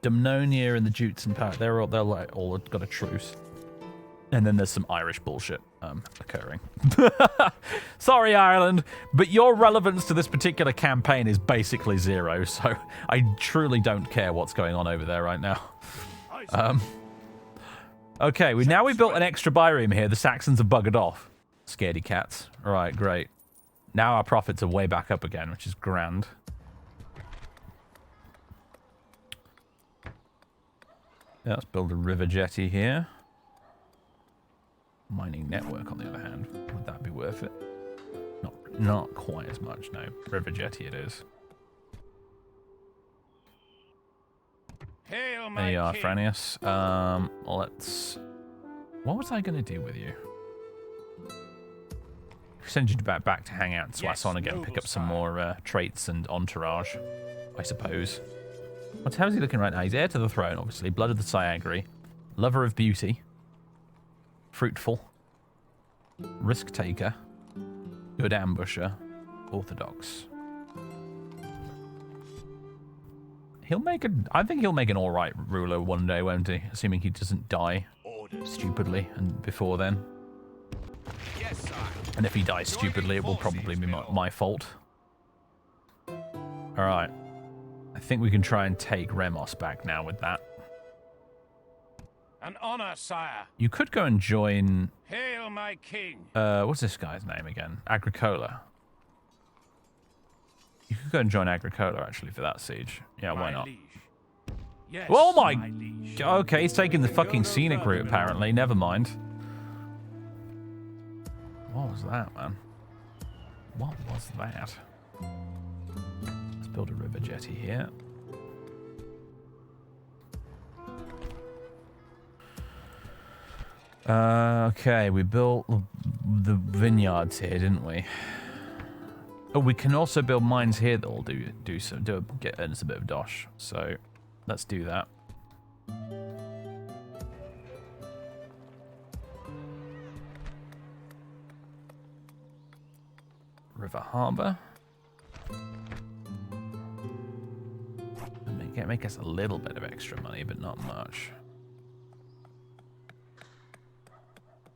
Speaker 1: Dumnonia and the Jutes and Pat, they're like all got a truce. And then there's some Irish bullshit occurring. Sorry, Ireland, but your relevance to this particular campaign is basically zero, so I truly don't care what's going on over there right now. Okay, now we built an extra bioream here. The Saxons have buggered off. Scaredy cats. All right, great. Now our profits are way back up again, which is grand. Yeah, let's build a river jetty here. Mining network, on the other hand. Would that be worth it? Not quite as much, no. River jetty it is.
Speaker 3: Hail, my
Speaker 1: There you are,
Speaker 3: king.
Speaker 1: Franius. Let's... What was I going to do with you? Send you back to hang out in Soissons again, pick up some more traits and entourage, I suppose. How's he looking right now? He's heir to the throne, obviously. Blood of the Syagri. Lover of beauty. Fruitful. Risk taker. Good ambusher. Orthodox. I think he'll make an alright ruler one day, won't he? Assuming he doesn't die stupidly and before then.
Speaker 3: Yes, sire.
Speaker 1: And if he dies stupidly, it will probably be my fault. Alright. I think we can try and take Remos back now with that.
Speaker 3: An honor, sire.
Speaker 1: You could go and join...
Speaker 3: Hail, my king.
Speaker 1: What's this guy's name again? Agricola. You could go and join Agricola, actually, for that siege. Yeah, why not?
Speaker 3: Liege. Yes,
Speaker 1: Oh my...
Speaker 3: liege.
Speaker 1: Okay, he's taking the fucking scenic route, apparently. Never mind. What was that, man? What was that? Let's build a river jetty here. Okay, we built the vineyards here, didn't we? Oh, we can also build mines here that will earn us a bit of dosh. So let's do that. River Harbour. Make us a little bit of extra money, but not much.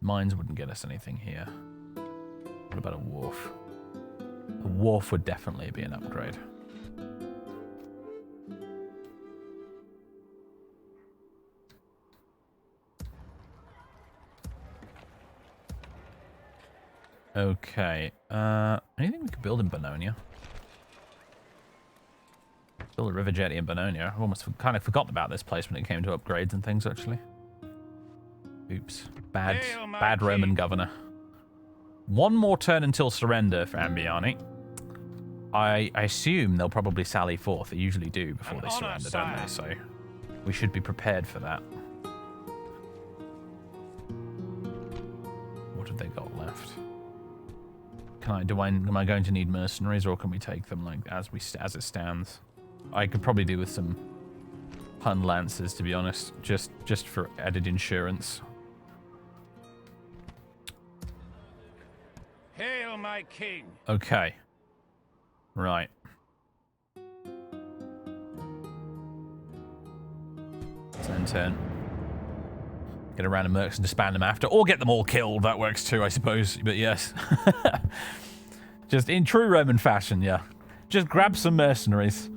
Speaker 1: Mines wouldn't get us anything here. What about a wharf? A wharf would definitely be an upgrade. Okay. Anything we could build in Bononia? Build a river jetty in Bononia. I almost kind of forgot about this place when it came to upgrades and things, actually. Oops. Bad Roman governor. One more turn until surrender for Ambiani. I assume they'll probably sally forth. They usually do before they surrender, don't they? So we should be prepared for that. What have they got left? Am I going to need mercenaries, or can we take them like as it stands? I could probably do with some Hun lancers, to be honest, just for added insurance.
Speaker 3: Hail, my king.
Speaker 1: Okay. Right. Turn. Get around and mercs and disband them after, or get them all killed. That works too, I suppose. But yes. Just in true Roman fashion, yeah. Just grab some mercenaries.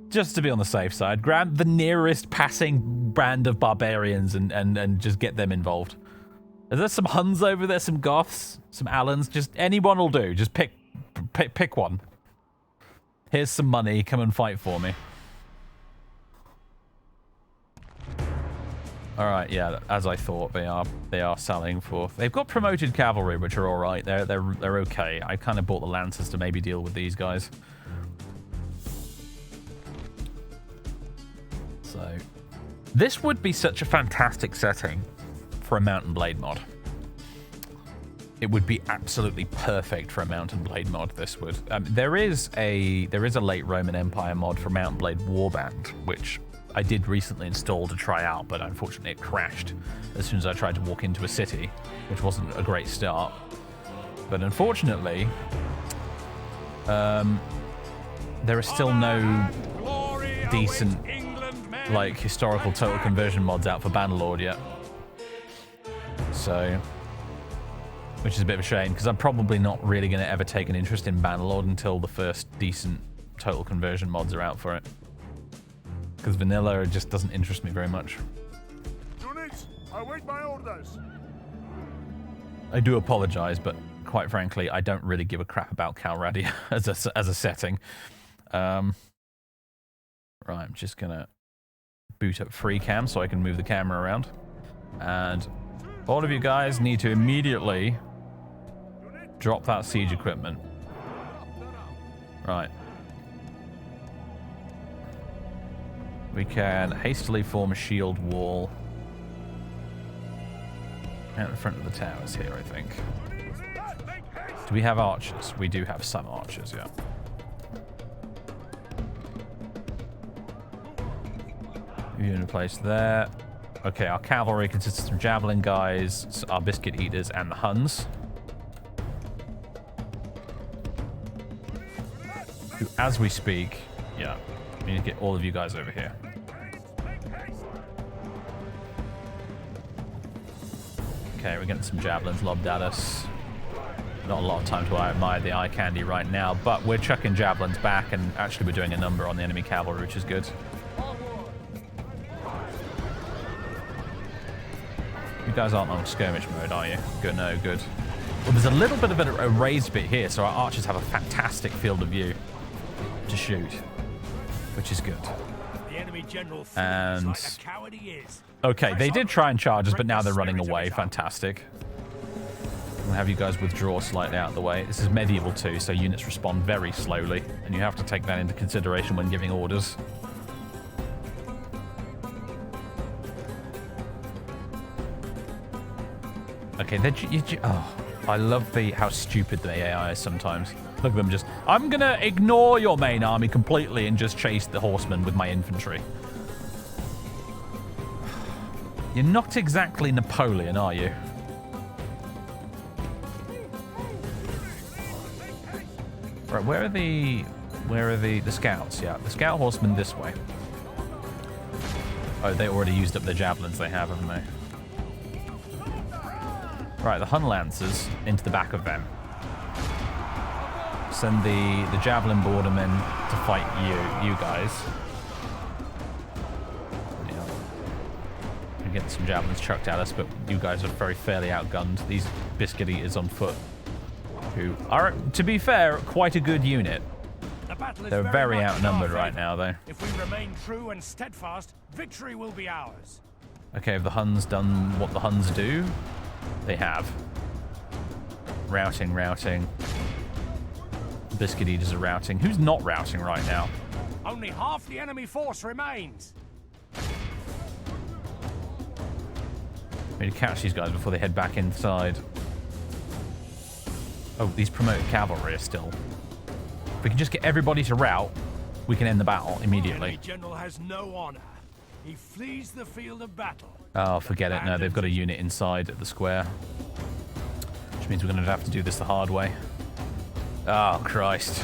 Speaker 1: Just to be on the safe side. Grab the nearest passing band of barbarians and just get them involved. Are there some Huns over there? Some Goths? Some Alans? Just anyone will do. Just pick one. Here's some money. Come and fight for me. All right, yeah. As I thought, they are selling forth. They've got promoted cavalry, which are all right. They're okay. I kind of bought the lancers to maybe deal with these guys. So, this would be such a fantastic setting for a Mountain Blade mod. It would be absolutely perfect for a Mountain Blade mod, this would. There is a late Roman Empire mod for Mountain Blade Warband, which I did recently install to try out, but unfortunately it crashed as soon as I tried to walk into a city, which wasn't a great start. But unfortunately, there are still no decent, like, historical total conversion mods out for Bannerlord yet. So, which is a bit of a shame, because I'm probably not really going to ever take an interest in Bannerlord until the first decent total conversion mods are out for it. Because vanilla just doesn't interest me very much.
Speaker 5: Units, await my orders.
Speaker 1: I do apologize, but quite frankly, I don't really give a crap about Calradia as a setting. Right, I'm just gonna boot up free cam so I can move the camera around. And all of you guys need to immediately drop that siege equipment. Right. We can hastily form a shield wall out in front of the towers here, I think. Do we have archers? We do have some archers, yeah. Unit in place there. Okay, our cavalry consists of javelin guys, our biscuit eaters, and the Huns. Who, as we speak, yeah, we need to get all of you guys over here. Okay, we're getting some javelins lobbed at us. Not a lot of time to admire the eye candy right now, but we're chucking javelins back, and actually we're doing a number on the enemy cavalry, which is good. You guys aren't on skirmish mode, are you? Good, no, good. Well, there's a little bit of a raised bit here, so our archers have a fantastic field of view to shoot, which is good.
Speaker 5: The enemy general
Speaker 1: And
Speaker 5: like the coward he is.
Speaker 1: okay, they did try and charge us, but now they're running away. Fantastic. I'll have you guys withdraw slightly out of the way. This is medieval too, so units respond very slowly, and you have to take that into consideration when giving orders. Okay, oh, I love how stupid the AI is sometimes. Look at them just, I'm gonna ignore your main army completely and just chase the horsemen with my infantry. You're not exactly Napoleon, are you? Right, where are the scouts? Yeah, the scout horsemen this way. Oh, they already used up the javelins they have, haven't they? Right, the Hun Lancers into the back of them. Send the javelin bordermen to fight you guys. Yeah. We get some javelins chucked at us, but you guys are very fairly outgunned. These biscuit eaters on foot, who are, to be fair, quite a good unit. They're very outnumbered right now, though.
Speaker 5: If we remain true and steadfast, victory will be ours.
Speaker 1: Okay, have the Huns done what the Huns do? They have. Routing. Biscuit eaters are routing. Who's not routing right now?
Speaker 5: Only half the enemy force remains.
Speaker 1: We need to catch these guys before they head back inside. Oh, these promoted cavalry are still. If we can just get everybody to rout, we can end the battle immediately.
Speaker 5: The general has no honor. He flees the field of battle.
Speaker 1: Oh, forget it. No, they've got a unit inside at the square. Which means we're going to have to do this the hard way. Oh, Christ.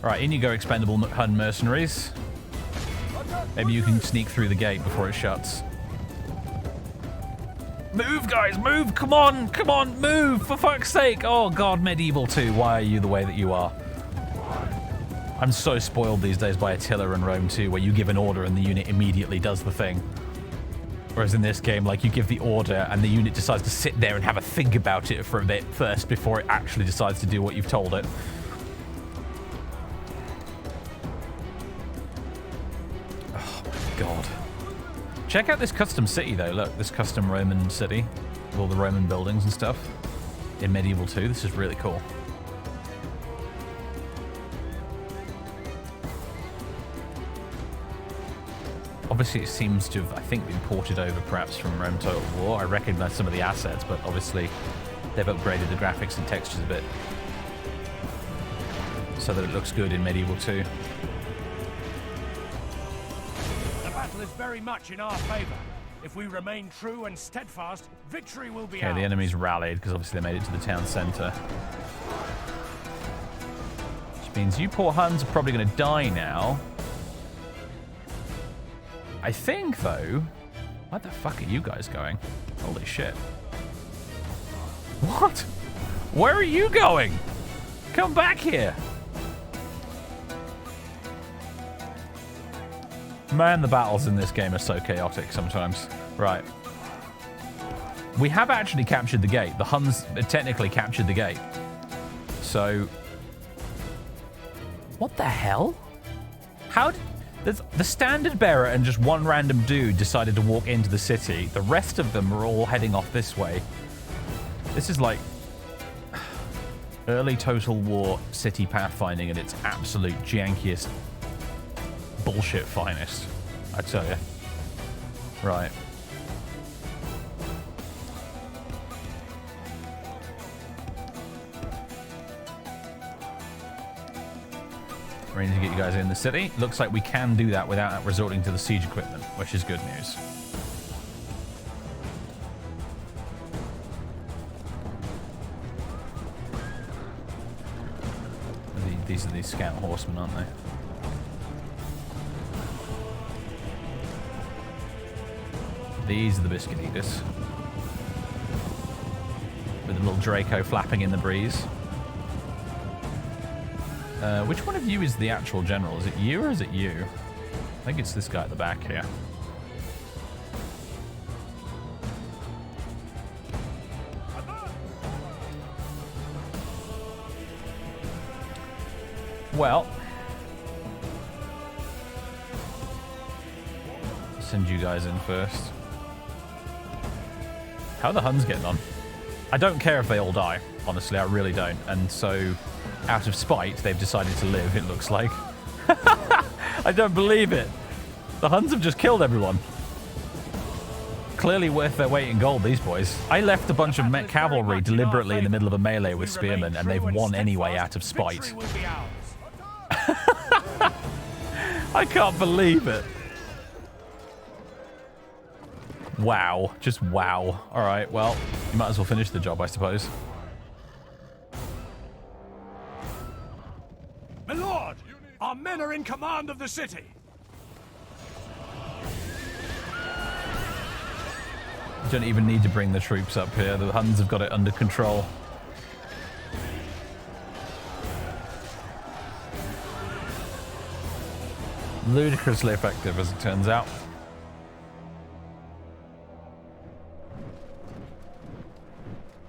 Speaker 1: Right, in you go, expendable Hun mercenaries. Maybe you can sneak through the gate before it shuts. Move, guys, move! Come on, move! For fuck's sake! Oh, God, Medieval 2, why are you the way that you are? I'm so spoiled these days by Attila and Rome 2, where you give an order and the unit immediately does the thing. Whereas in this game, like, you give the order and the unit decides to sit there and have a think about it for a bit first before it actually decides to do what you've told it. Oh, my God. Check out this custom city, though. Look, this custom Roman city with all the Roman buildings and stuff in Medieval 2. This is really cool. Obviously, it seems to have, I think, been ported over perhaps from Rome Total War. I recognize some of the assets, but obviously they've upgraded the graphics and textures a bit so that it looks good in Medieval 2.
Speaker 3: The battle is very much in our favor. If we remain true and steadfast, victory will be
Speaker 1: Okay,
Speaker 3: ours.
Speaker 1: the enemies rallied because obviously they made it to the town center. Which means you poor Huns are probably going to die now. I think, though... Where the fuck are you guys going? Holy shit. What? Where are you going? Come back here. Man, the battles in this game are so chaotic sometimes. Right. We have actually captured the gate. The Huns technically captured the gate. So... What the hell? How did... The standard bearer and just one random dude decided to walk into the city. The rest of them are all heading off this way. This is like early Total War city pathfinding at its absolute jankiest bullshit finest, I tell you. Right. Ready to get you guys in the city. Looks like we can do that without resorting to the siege equipment, which is good news. These are these scout horsemen, aren't they? These are the biscuit eaters. With a little Draco flapping in the breeze. Which one of you is the actual general? Is it you or is it you? I think it's this guy at the back here. Well, send you guys in first. How are the Huns getting on? I don't care if they all die, honestly, I really don't. And so, out of spite, they've decided to live, it looks like. I don't believe it. The Huns have just killed everyone. Clearly worth their weight in gold, these boys. I left a bunch of cavalry deliberately in the middle of a melee with spearmen, and they've won anyway out of spite. I can't believe it. Wow. Just wow. Alright, well, you might as well finish the job, I suppose.
Speaker 3: My lord, our men are in command of the city.
Speaker 1: You don't even need to bring the troops up here. The Huns have got it under control. Ludicrously effective, as it turns out.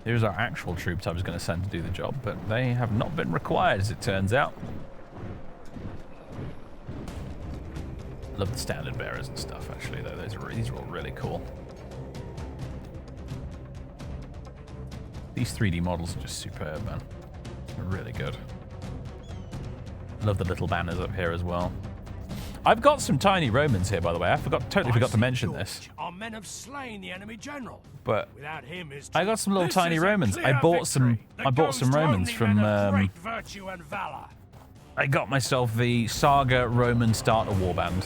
Speaker 1: Here's our actual troops I was going to send to do the job, but they have not been required, as it turns out. Love the standard bearers and stuff, actually, though. These are all really cool. These 3D models are just superb, man. They're really good. Love the little banners up here as well. I've got some tiny Romans here, by the way. I totally forgot to mention this.
Speaker 3: Our men have slain the enemy general.
Speaker 1: But
Speaker 3: without him,
Speaker 1: I got some little tiny Romans. I bought some Romans from
Speaker 3: virtue and valor.
Speaker 1: I got myself the Saga Roman Starter Warband.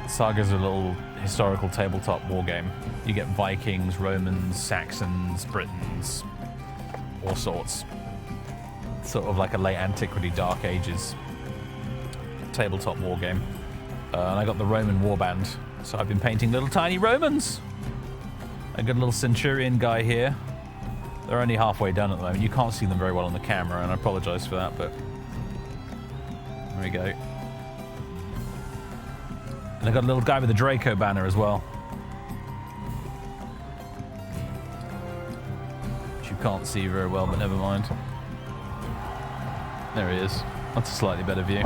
Speaker 1: Saga's a little historical tabletop war game. You get Vikings, Romans, Saxons, Britons, all sorts. Sort of like a late antiquity, Dark Ages tabletop war game. And I got the Roman warband, so I've been painting little tiny Romans. I got a little centurion guy here. They're only halfway done at the moment. You can't see them very well on the camera, and I apologize for that, but there we go. And I got a little guy with a Draco banner as well, which you can't see very well, but never mind. There he is. That's a slightly better view.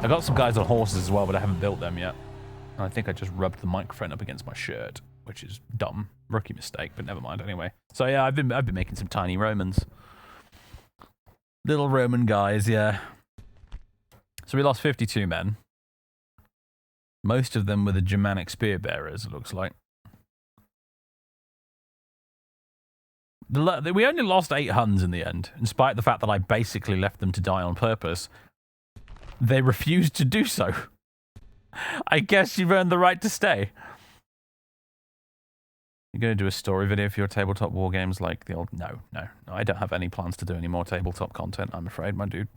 Speaker 1: I got some guys on horses as well, but I haven't built them yet. And I think I just rubbed the microphone up against my shirt, which is dumb. Rookie mistake, but never mind anyway. So yeah, I've been making some tiny Romans. Little Roman guys, yeah. So we lost 52 men. Most of them were the Germanic spear bearers, it looks like. We only lost 8 Huns in the end, in spite of the fact that I basically left them to die on purpose. They refused to do so. I guess you've earned the right to stay. You're going to do a story video for your tabletop war games like the old... No, I don't have any plans to do any more tabletop content, I'm afraid, my dude.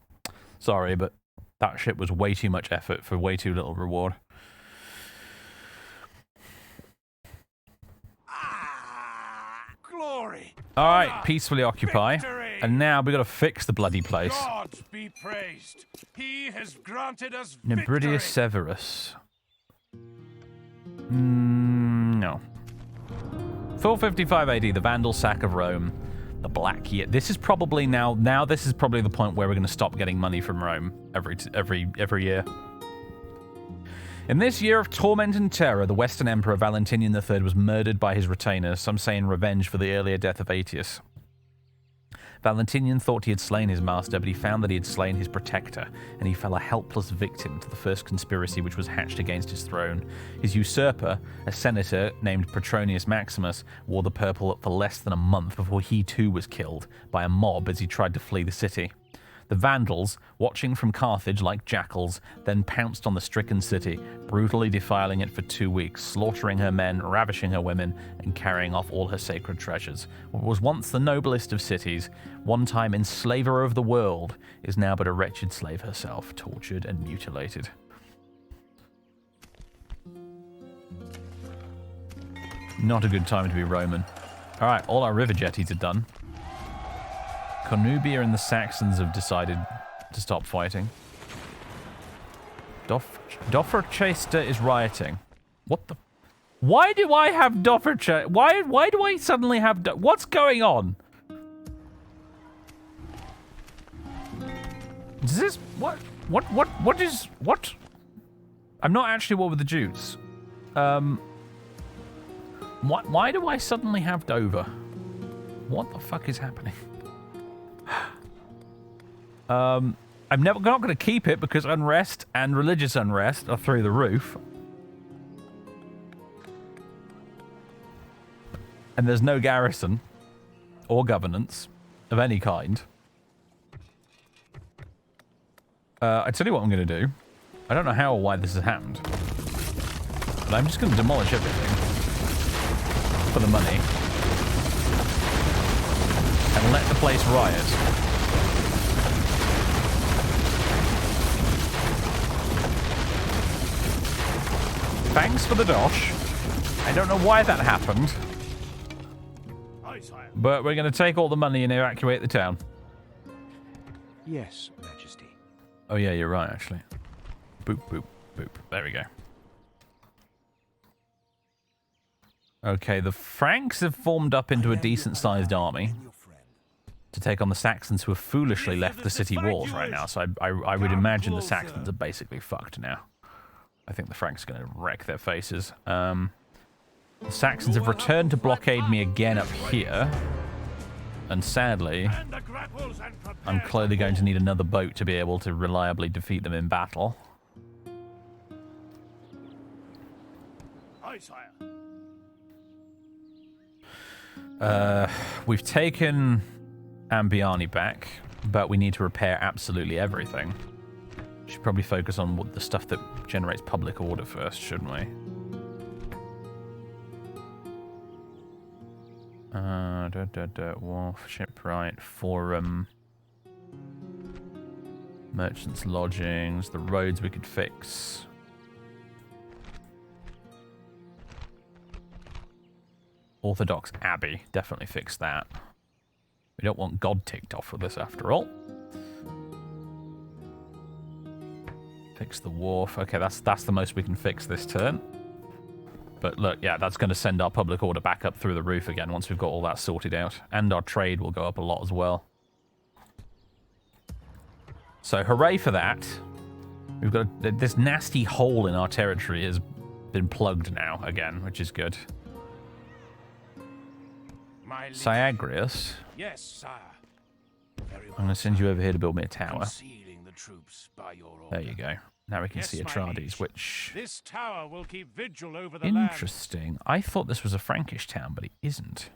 Speaker 1: Sorry, but that shit was way too much effort for way too little reward.
Speaker 3: Glory.
Speaker 1: Alright, peacefully occupy.
Speaker 3: Victory.
Speaker 1: And now we've got to fix the bloody place.
Speaker 3: God be praised. He has granted us
Speaker 1: Nebridius
Speaker 3: victory.
Speaker 1: Severus. No. 455 AD, the Vandal sack of Rome. The Black Year. This is probably now this is probably the point where we're going to stop getting money from Rome every year. In this year of torment and terror, the Western Emperor Valentinian III was murdered by his retainers, some say in revenge for the earlier death of Aetius. Valentinian thought he had slain his master, but he found that he had slain his protector, and he fell a helpless victim to the first conspiracy which was hatched against his throne. His usurper, a senator named Petronius Maximus, wore the purple for less than a month before he too was killed by a mob as he tried to flee the city. The Vandals, watching from Carthage like jackals, then pounced on the stricken city, brutally defiling it for 2 weeks, slaughtering her men, ravishing her women, and carrying off all her sacred treasures. What was once the noblest of cities, one time enslaver of the world, is now but a wretched slave herself, tortured and mutilated. Not a good time to be Roman. Alright, all our river jetties are done. Cornubia and the Saxons have decided to stop fighting. Dofferchester is rioting. What the... Why do I have Dofferchester? Why do I suddenly have... What's going on? Is this... What is... What? I'm not actually war with the Jutes. Why do I suddenly have Dover? What the fuck is happening? I'm not going to keep it because unrest and religious unrest are through the roof. And there's no garrison or governance of any kind. I tell you what I'm going to do. I don't know how or why this has happened. But I'm just going to demolish everything. For the money. And let the place riot. Thanks for the dosh. I don't know why that happened.
Speaker 5: Aye, sire.
Speaker 1: But we're going to take all the money and evacuate the town.
Speaker 2: Yes, Majesty.
Speaker 1: Oh yeah, you're right, actually. Boop, boop, boop. There we go. Okay, the Franks have formed up into a decent-sized army to take on the Saxons who have foolishly left the city walls right now. So I would imagine the Saxons are basically fucked now. I think the Franks are going to wreck their faces. The Saxons have returned to blockade me again up here. And sadly, I'm clearly going to need another boat to be able to reliably defeat them in battle.
Speaker 5: Aye, sire.
Speaker 1: We've taken Ambiani back, but we need to repair absolutely everything. Should probably focus on the stuff that generates public order first, shouldn't we? Wharf, shipwright, forum, merchants' lodgings, the roads we could fix. Orthodox Abbey, definitely fix that. We don't want God ticked off with this after all. Fix the wharf. Okay, that's the most we can fix this turn. But look, yeah, that's going to send our public order back up through the roof again once we've got all that sorted out. And our trade will go up a lot as well. So hooray for that. We've got this nasty hole in our territory has been plugged now again, which is good.
Speaker 3: My
Speaker 1: Syagrius.
Speaker 3: Yes, sire. Very well.
Speaker 1: I'm going to send you over here to build me a tower.
Speaker 3: Concealing the troops by your order.
Speaker 1: There you go. Now we can
Speaker 3: Yes,
Speaker 1: see
Speaker 3: my
Speaker 1: Atrades,
Speaker 3: liege.
Speaker 1: which...
Speaker 3: This tower will keep vigil over the land.
Speaker 1: Interesting. I thought this was a Frankish town, but it isn't.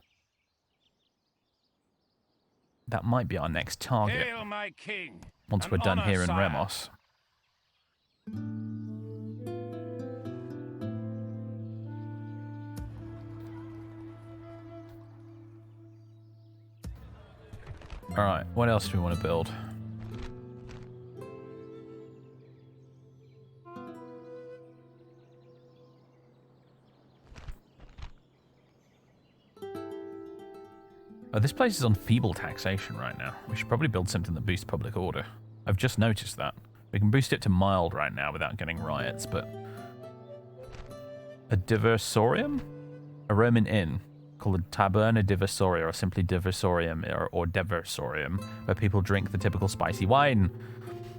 Speaker 1: That might be our next target.
Speaker 3: Hail my king.
Speaker 1: Once
Speaker 3: An
Speaker 1: we're done
Speaker 3: honor,
Speaker 1: here in
Speaker 3: sire.
Speaker 1: Remos. Alright, what else do we want to build? Oh, this place is on feeble taxation right now. We should probably build something that boosts public order. I've just noticed that. We can boost it to mild right now without getting riots, but... A diversorium? A Roman inn called a taberna diversoria, or simply diversorium, or diversorium, where people drink the typical spicy wine.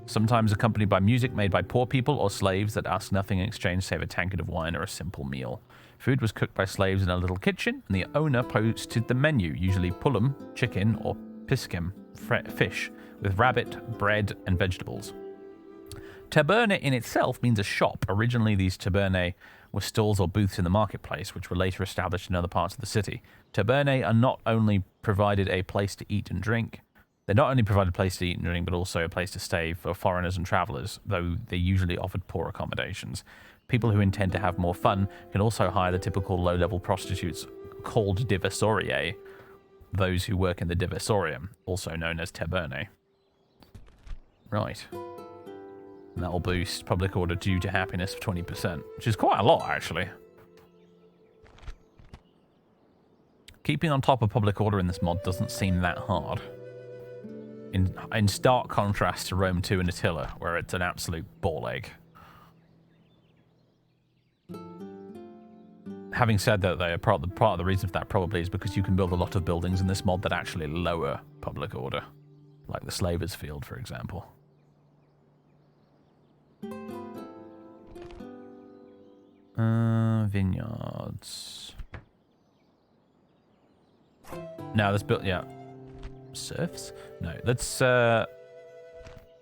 Speaker 1: Sometimes accompanied by music made by poor people or slaves that ask nothing in exchange save a tankard of wine or a simple meal. Food was cooked by slaves in a little kitchen, and the owner posted the menu, usually pullum, chicken, or piscem, fish, with rabbit, bread, and vegetables. Taberna in itself means a shop. Originally, these tabernae were stalls or booths in the marketplace, which were later established in other parts of the city. Tabernae are not only provided a place to eat and drink, they not only provided a place to eat and drink, but also a place to stay for foreigners and travelers, though they usually offered poor accommodations. People who intend to have more fun can also hire the typical low-level prostitutes called diversoriae, those who work in the diversorium, also known as tabernae. Right. And that'll boost public order due to happiness for 20%, which is quite a lot, actually. Keeping on top of public order in this mod doesn't seem that hard. In stark contrast to Rome 2 and Attila, where it's an absolute ball ache. Having said that, though, part of the reason for that probably is because you can build a lot of buildings in this mod that actually lower public order. Like the Slavers Field, for example. Vineyards. No, let's build... Yeah. Serfs? No, let's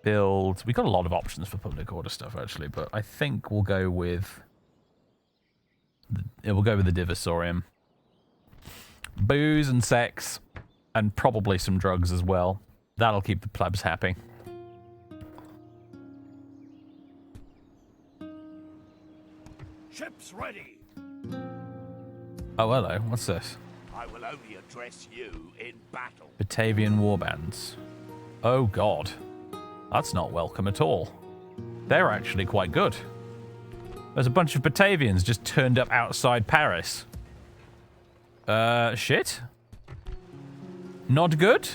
Speaker 1: build... We've got a lot of options for public order stuff, actually, but I think we'll go with... We'll go with the Diversorium. Booze and sex, and probably some drugs as well. That'll keep the plebs happy.
Speaker 5: Ships ready.
Speaker 1: Oh, hello. What's this?
Speaker 5: I will only address you in battle.
Speaker 1: Batavian warbands. Oh, God. That's not welcome at all. They're actually quite good. There's a bunch of Batavians just turned up outside Paris. Shit? Not good?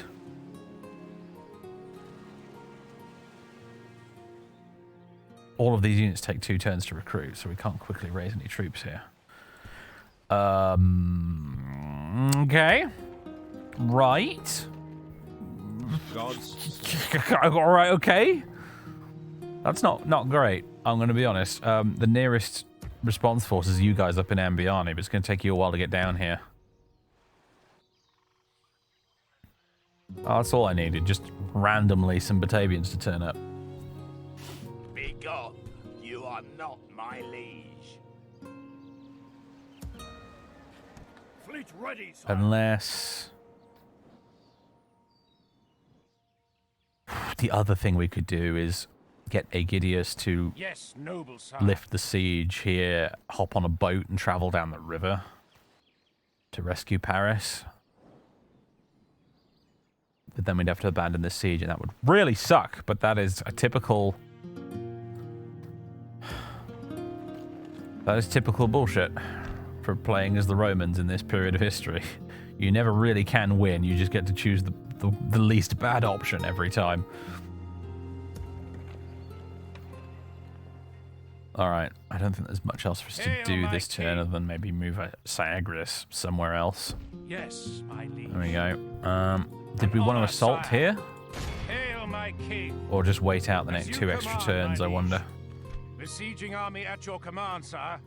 Speaker 1: All of these units take 2 turns to recruit, so we can't quickly raise any troops here. Okay. Right.
Speaker 6: Gods.
Speaker 1: Alright, okay. That's not great, I'm going to be honest. The nearest response force is you guys up in Ambiani, but it's going to take you a while to get down here. Oh, that's all I needed, just randomly some Batavians to turn up.
Speaker 5: Begone. You are not my liege. Fleet ready, sir.
Speaker 1: Unless... The other thing we could do is get Aegidius to
Speaker 3: Yes, noble sire.
Speaker 1: lift the siege here, hop on a boat and travel down the river to rescue Paris. But then we'd have to abandon the siege, and that would really suck, but that is a typical... That is typical bullshit for playing as the Romans in this period of history. You never really can win, you just get to choose the least bad option every time. Alright, I don't think there's much else for us to
Speaker 3: Hail,
Speaker 1: do
Speaker 3: my
Speaker 1: this turn
Speaker 3: king.
Speaker 1: other than maybe move Syagrius somewhere else.
Speaker 3: Yes, my liege.
Speaker 1: There we go. Did we want to
Speaker 3: honor,
Speaker 1: assault
Speaker 3: sire.
Speaker 1: here?
Speaker 3: Hail, my king.
Speaker 1: Or just wait out the
Speaker 3: As
Speaker 1: next
Speaker 3: you
Speaker 1: 2 extra
Speaker 3: command,
Speaker 1: turns,
Speaker 3: my
Speaker 1: I wonder.
Speaker 3: liege. Besieging army at your command, sire.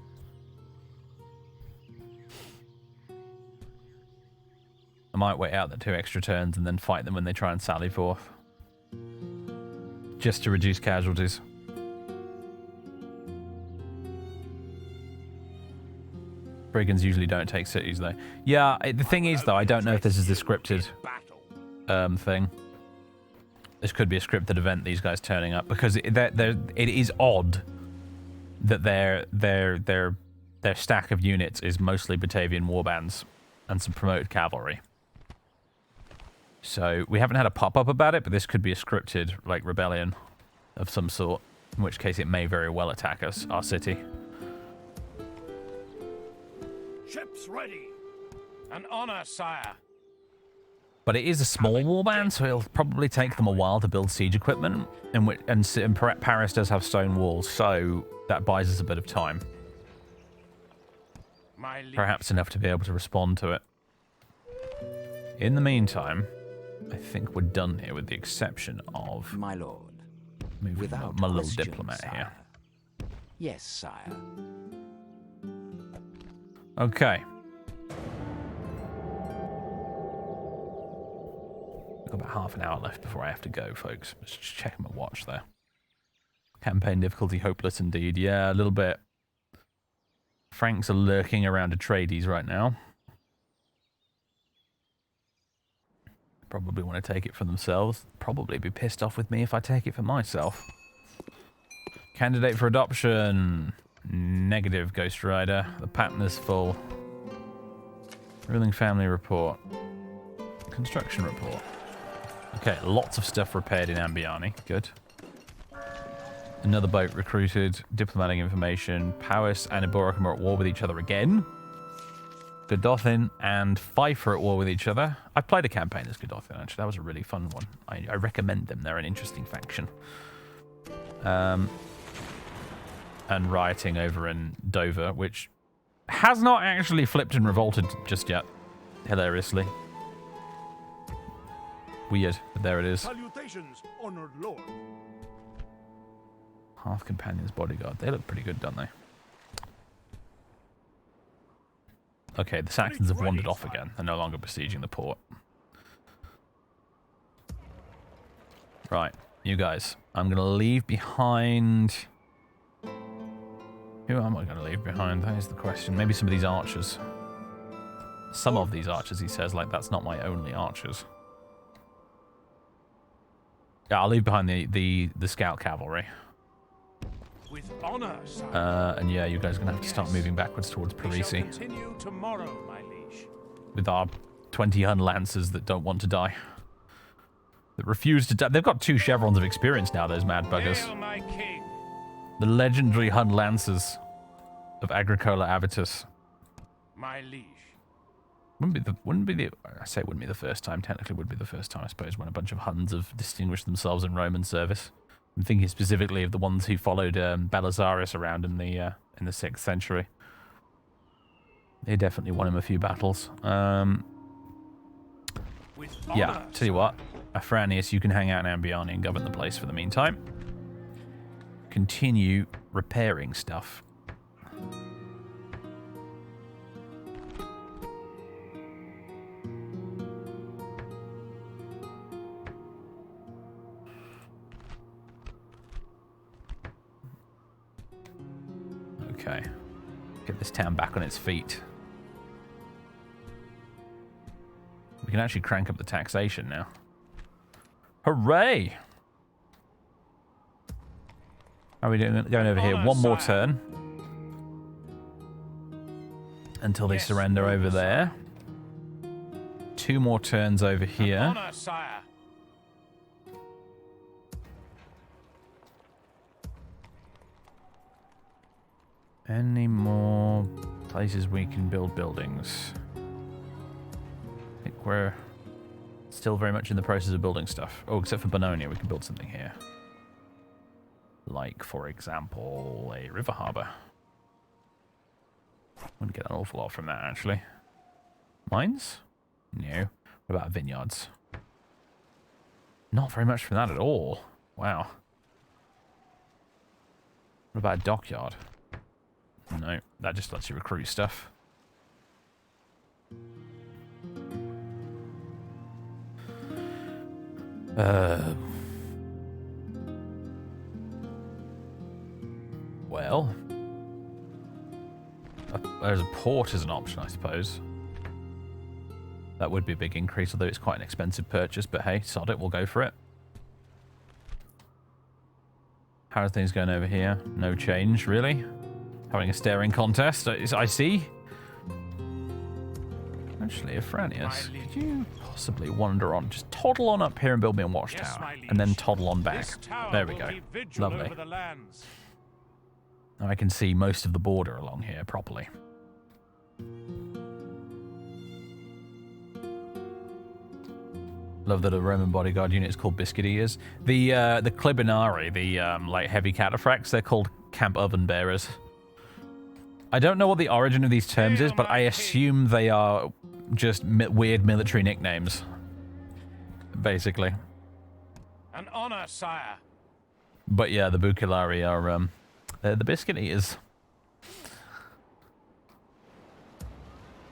Speaker 1: I might wait out the 2 extra turns and then fight them when they try and sally forth. just to reduce casualties. Brigands usually don't take cities, though. Yeah, the thing is, though, I don't know if this is the scripted thing. This could be a scripted event, these guys turning up, because it is odd that their stack of units is mostly Batavian warbands and some promoted cavalry. So we haven't had a pop-up about it, but this could be a scripted, like, rebellion of some sort, in which case it may very well attack us, our city.
Speaker 3: Ships ready. An honor, sire.
Speaker 1: But it is a small warband, so it'll probably take them a while to build siege equipment, and Paris does have stone walls, so that buys us a bit of time. Perhaps enough to be able to respond to it. In the meantime, I think we're done here, with the exception of
Speaker 2: My lord.
Speaker 1: moving
Speaker 2: Without
Speaker 1: my little
Speaker 2: question,
Speaker 1: diplomat
Speaker 2: sire.
Speaker 1: here.
Speaker 2: Yes, sire.
Speaker 1: Okay. Got about half an hour left before I have to go, folks. Just checking my watch there. Campaign difficulty hopeless indeed. Yeah, a little bit. Franks are lurking around Atreides right now. Probably want to take it for themselves. Probably be pissed off with me if I take it for myself. Candidate for adoption. Negative, Ghost Rider. The pattern is full. Ruling family report. Construction report. Okay, lots of stuff repaired in Ambiani. Good. Another boat recruited. Diplomatic information. Powys and Iboricum are at war with each other again. Godothin and Fife are at war with each other. I played a campaign as Godothin, actually. That was a really fun one. I recommend them. They're an interesting faction. And rioting over in Dover, which has not actually flipped and revolted just yet. Hilariously. Weird, but there it is.
Speaker 5: Salutations, honored lord.
Speaker 1: Half Companion's bodyguard. They look pretty good, don't they? Okay, the Saxons have wandered off again. They're no longer besieging the port. Right, you guys. I'm going to leave behind... Who am I going to leave behind? That is the question. Maybe some of these archers. Some of these archers, he says, like, that's not my only archers. Yeah, I'll leave behind the scout cavalry.
Speaker 3: With honor, sire.
Speaker 1: And yeah, you guys are going to have to start moving backwards towards
Speaker 3: We shall
Speaker 1: Parisi.
Speaker 3: continue tomorrow, my liege.
Speaker 1: With our 20 Hun Lancers that don't want to die. That refuse to die. They've got 2 chevrons of experience now, those mad buggers.
Speaker 3: Hail, my king.
Speaker 1: The legendary Hun Lancers of Agricola Avitus.
Speaker 3: My liege.
Speaker 1: Wouldn't be the I say it wouldn't be the first time, technically would be the first time, I suppose, when a bunch of Huns have distinguished themselves in Roman service. I'm thinking specifically of the ones who followed Belisarius around in the 6th century. They definitely won him a few battles.
Speaker 3: With
Speaker 1: Yeah,
Speaker 3: honor,
Speaker 1: tell you what, Afranius, you can hang out in Ambiani and govern the place for the meantime. Continue repairing stuff. Okay. Get this town back on its feet. We can actually crank up the taxation now. Hooray! How are we doing? Going over here. One more turn. Until they surrender over there. 2 more turns over here.
Speaker 3: honor, sire.
Speaker 1: Any more places we can build buildings? I think we're still very much in the process of building stuff. Oh, except for Bononia, we can build something here. Like, for example, a river harbour. I'm going to get an awful lot from that, actually. Mines? No. What about vineyards? Not very much from that at all. Wow. What about a dockyard? No, that just lets you recruit stuff. Well, there's a port as an option, I suppose. That would be a big increase, although it's quite an expensive purchase, but hey, sod it, we'll go for it. How are things going over here? No change, really. Having a staring contest, I see. Actually, Afranius, could you possibly wander on? Just toddle on up here and build me a watchtower, and then toddle on back. There we go. Lovely. Now I can see most of the border along here properly. Love that a Roman bodyguard unit is called biscuit eaters. The Clibinari, the like heavy cataphracts, they're called camp oven bearers. I don't know what the origin of these terms is, but I assume they are just weird military nicknames, basically.
Speaker 3: An honor, sire.
Speaker 1: But yeah, the Bucellari are they're the biscuit eaters.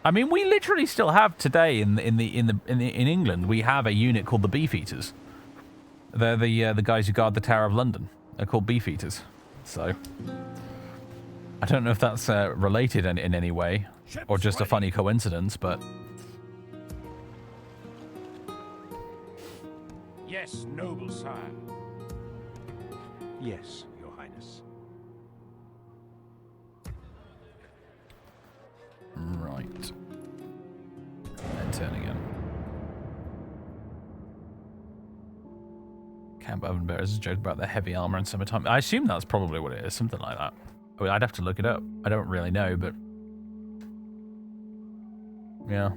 Speaker 1: I mean, we literally still have today in England, we have a unit called the Beef Eaters. They're the guys who guard the Tower of London. They're called Beef Eaters. So I don't know if that's related in any way or just a funny coincidence, but
Speaker 3: Yes, noble sire.
Speaker 2: Yes, Your Highness.
Speaker 1: right. And turn again. Camp oven bearers is a joke about the heavy armor in summertime. I assume that's probably what it is, something like that. I mean, I'd have to look it up. I don't really know, but yeah.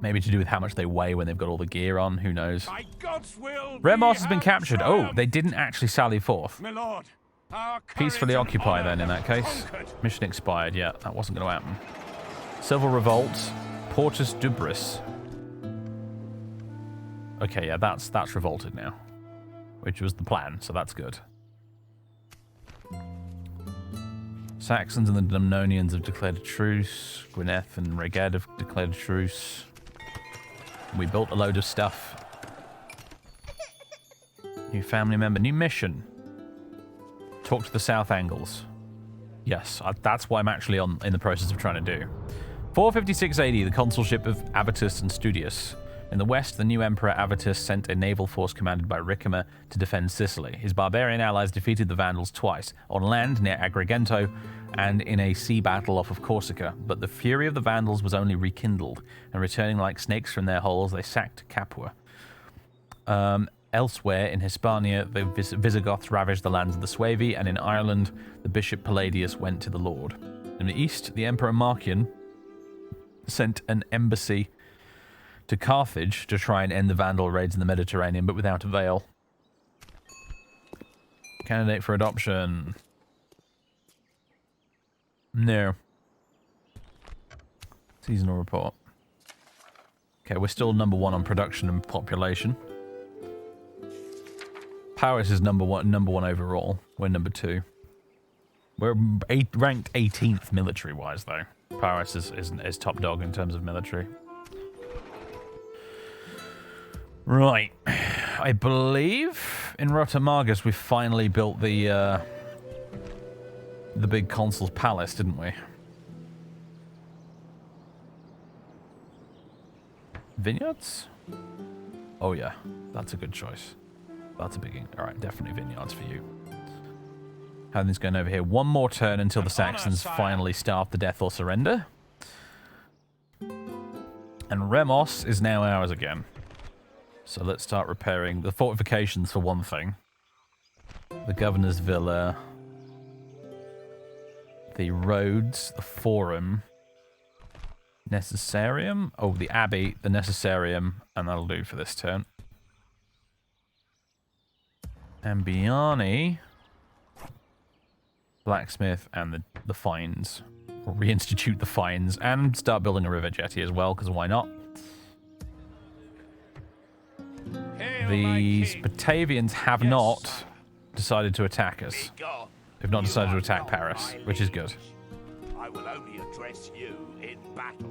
Speaker 1: Maybe to do with how much they weigh when they've got all the gear on. Who knows?
Speaker 3: By God's will,
Speaker 1: Remos has been captured. Oh, they didn't actually sally forth.
Speaker 3: my lord. Our
Speaker 1: Peacefully
Speaker 3: courage and
Speaker 1: occupy
Speaker 3: honor
Speaker 1: then in that case.
Speaker 3: conquered.
Speaker 1: Mission expired. Yeah, that wasn't going to happen. Civil revolt. Portus Dubris. Okay, yeah, that's revolted now, which was the plan, so that's good. Saxons and the Dumnonians have declared a truce. Gwyneth and Reged have declared a truce. We built a load of stuff. New family member, new mission. Talk to the South Angles. Yes, that's what I'm actually in the process of trying to do. 456 AD, the consulship of Avitus and Studius. In the west, the new emperor Avitus sent a naval force commanded by Ricimer to defend Sicily. His barbarian allies defeated the Vandals twice, on land near Agrigento and in a sea battle off of Corsica, but the fury of the Vandals was only rekindled, and returning like snakes from their holes, they sacked Capua. Elsewhere, in Hispania, the Visigoths ravaged the lands of the Suevi, and in Ireland, the Bishop Palladius went to the Lord. In the east, the Emperor Marcian sent an embassy to Carthage to try and end the Vandal raids in the Mediterranean, but without avail. Candidate for adoption. No. Seasonal report. Okay, we're still number 1 on production and population. Paris is number one overall. We're number 2. We're ranked 18th military-wise, though. Paris is top dog in terms of military. Right. I believe in Rotamagus we finally built the big consul's palace, didn't we? Vineyards? Oh yeah, that's a good choice. That's a big... Alright, definitely vineyards for you. How things going over here? One more turn until the Saxons finally starve to death or surrender. And Remos is now ours again. So let's start repairing the fortifications for one thing. The Governor's Villa. The roads, the Forum. Necessarium. Oh, the Abbey, the Necessarium, and that'll do for this turn. Ambiani. Blacksmith and the fines. Or reinstitute the fines and start building a river jetty as well, because why not? These Batavians have not decided to attack us. They've not decided to attack Paris, which is good.
Speaker 5: I will only address you in battle.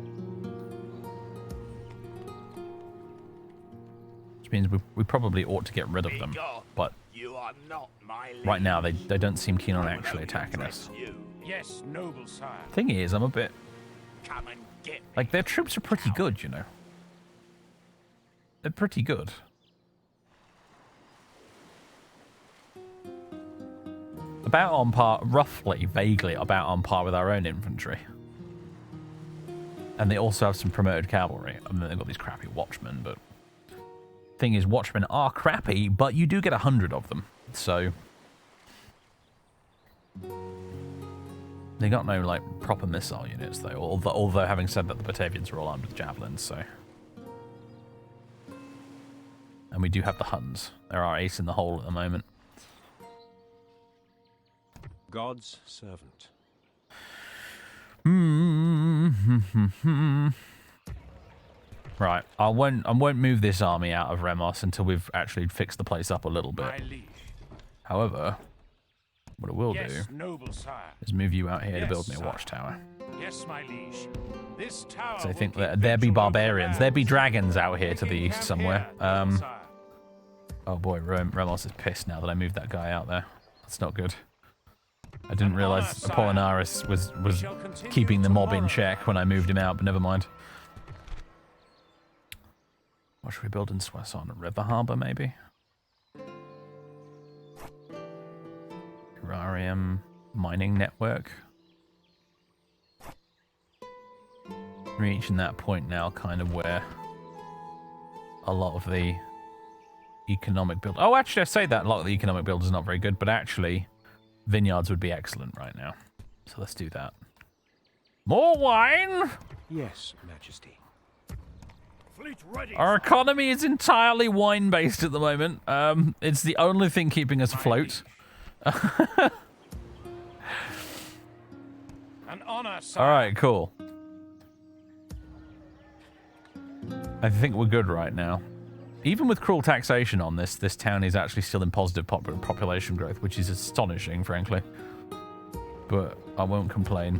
Speaker 1: Which means we probably ought to get rid of them. But
Speaker 5: are not my liege.
Speaker 1: Right now, they don't seem keen on actually attacking us.
Speaker 5: You.
Speaker 3: Yes, noble sire.
Speaker 1: Thing is, I'm a bit...
Speaker 5: Come and get me.
Speaker 1: Like, their troops are pretty good, you know. They're pretty good. About on par, roughly, vaguely, about on par with our own infantry. And they also have some promoted cavalry. I mean, they've got these crappy watchmen, but... Thing is, watchmen are crappy, but you do get 100 of them. So... They got no, like, proper missile units, though. Although having said that, the Batavians are all armed with javelins, so... And we do have the Huns. They're our ace in the hole at the moment.
Speaker 6: God's servant.
Speaker 1: Right, I won't move this army out of Remos until we've actually fixed the place up a little bit.
Speaker 3: My liege.
Speaker 1: However, what I will
Speaker 3: Yes,
Speaker 1: do
Speaker 3: noble sire.
Speaker 1: is move you out here to build me a
Speaker 3: Yes,
Speaker 1: watchtower.
Speaker 3: Yes, my liege. This tower.
Speaker 1: So I
Speaker 3: will
Speaker 1: think
Speaker 3: keep
Speaker 1: that there be
Speaker 3: vigil over
Speaker 1: barbarians,
Speaker 3: the
Speaker 1: there be
Speaker 3: lands.
Speaker 1: dragons out here to the
Speaker 3: Taking
Speaker 1: east
Speaker 3: camp
Speaker 1: somewhere.
Speaker 3: here, noble sire.
Speaker 1: Oh boy, Remos is pissed now that I moved that guy out there. That's not good. I didn't realize Apollinaris was keeping the mob in check when I moved him out, but never mind. What should we build in Soissons? A river harbour, maybe? Terrarium mining network. Reaching that point now, kind of where a lot of the economic build... Oh, actually, I say that a lot of the economic build is not very good, but actually, vineyards would be excellent right now. So let's do that. More wine!
Speaker 6: Yes, Majesty.
Speaker 5: Fleet ready.
Speaker 1: Our economy is entirely wine-based at the moment. It's the only thing keeping us afloat.
Speaker 3: An honor, sire.
Speaker 1: All right, cool. I think we're good right now. Even with cruel taxation on this town is actually still in positive population growth, which is astonishing, frankly. But I won't complain.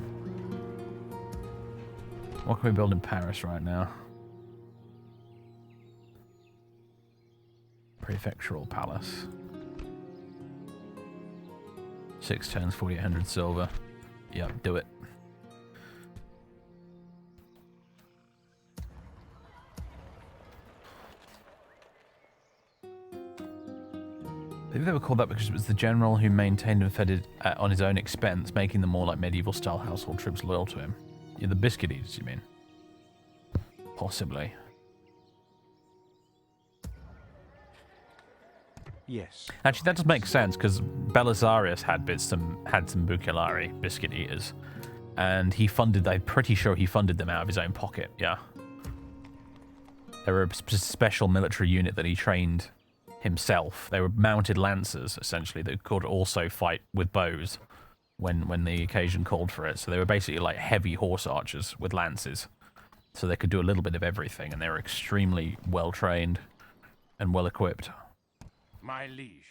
Speaker 1: What can we build in Paris right now? Prefectural Palace. 6 turns, 4,800 silver. Yep, do it. Maybe they were called that because it was the general who maintained and fed it on his own expense, making them more like medieval-style household troops loyal to him. Yeah, the biscuit eaters, you mean? Possibly.
Speaker 6: Yes.
Speaker 1: Actually, that does make sense because Belisarius had some Bucellari biscuit eaters, and he funded. I'm pretty sure he funded them out of his own pocket. Yeah, they were a special military unit that he trained himself. They were mounted lancers essentially that could also fight with bows when the occasion called for it. So they were basically like heavy horse archers with lances, so they could do a little bit of everything, and they were extremely well trained and well equipped.
Speaker 3: My liege.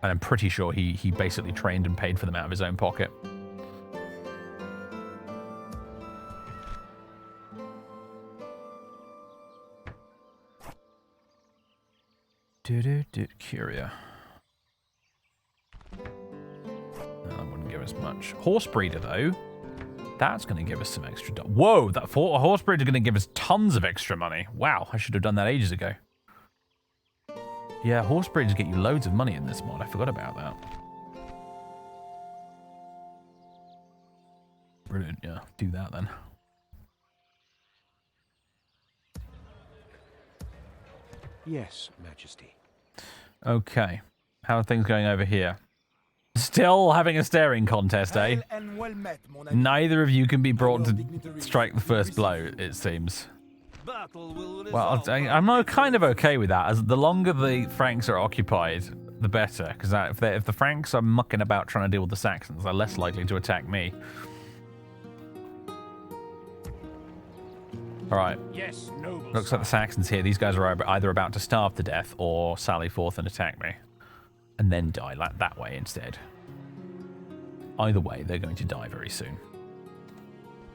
Speaker 1: And I'm pretty sure he basically trained and paid for them out of his own pocket. Curia. That wouldn't give us much. Horse breeder, though. That's going to give us some extra... Whoa, that horse breeder is going to give us tons of extra money. Wow, I should have done that ages ago. Yeah, horse breeders get you loads of money in this mod. I forgot about that. Brilliant, yeah. Do that then.
Speaker 6: Yes, Majesty.
Speaker 1: Okay. How are things going over here? Still having a staring contest, eh? Neither of you can be brought to strike the first blow, it seems. Well, I'm kind of okay with that. As the longer the Franks are occupied, the better. Because if the Franks are mucking about trying to deal with the Saxons, they're less likely to attack me. All right.
Speaker 3: Yes, noble.
Speaker 1: Looks like the Saxons here. These guys are either about to starve to death or sally forth and attack me, and then die that way instead. Either way, they're going to die very soon.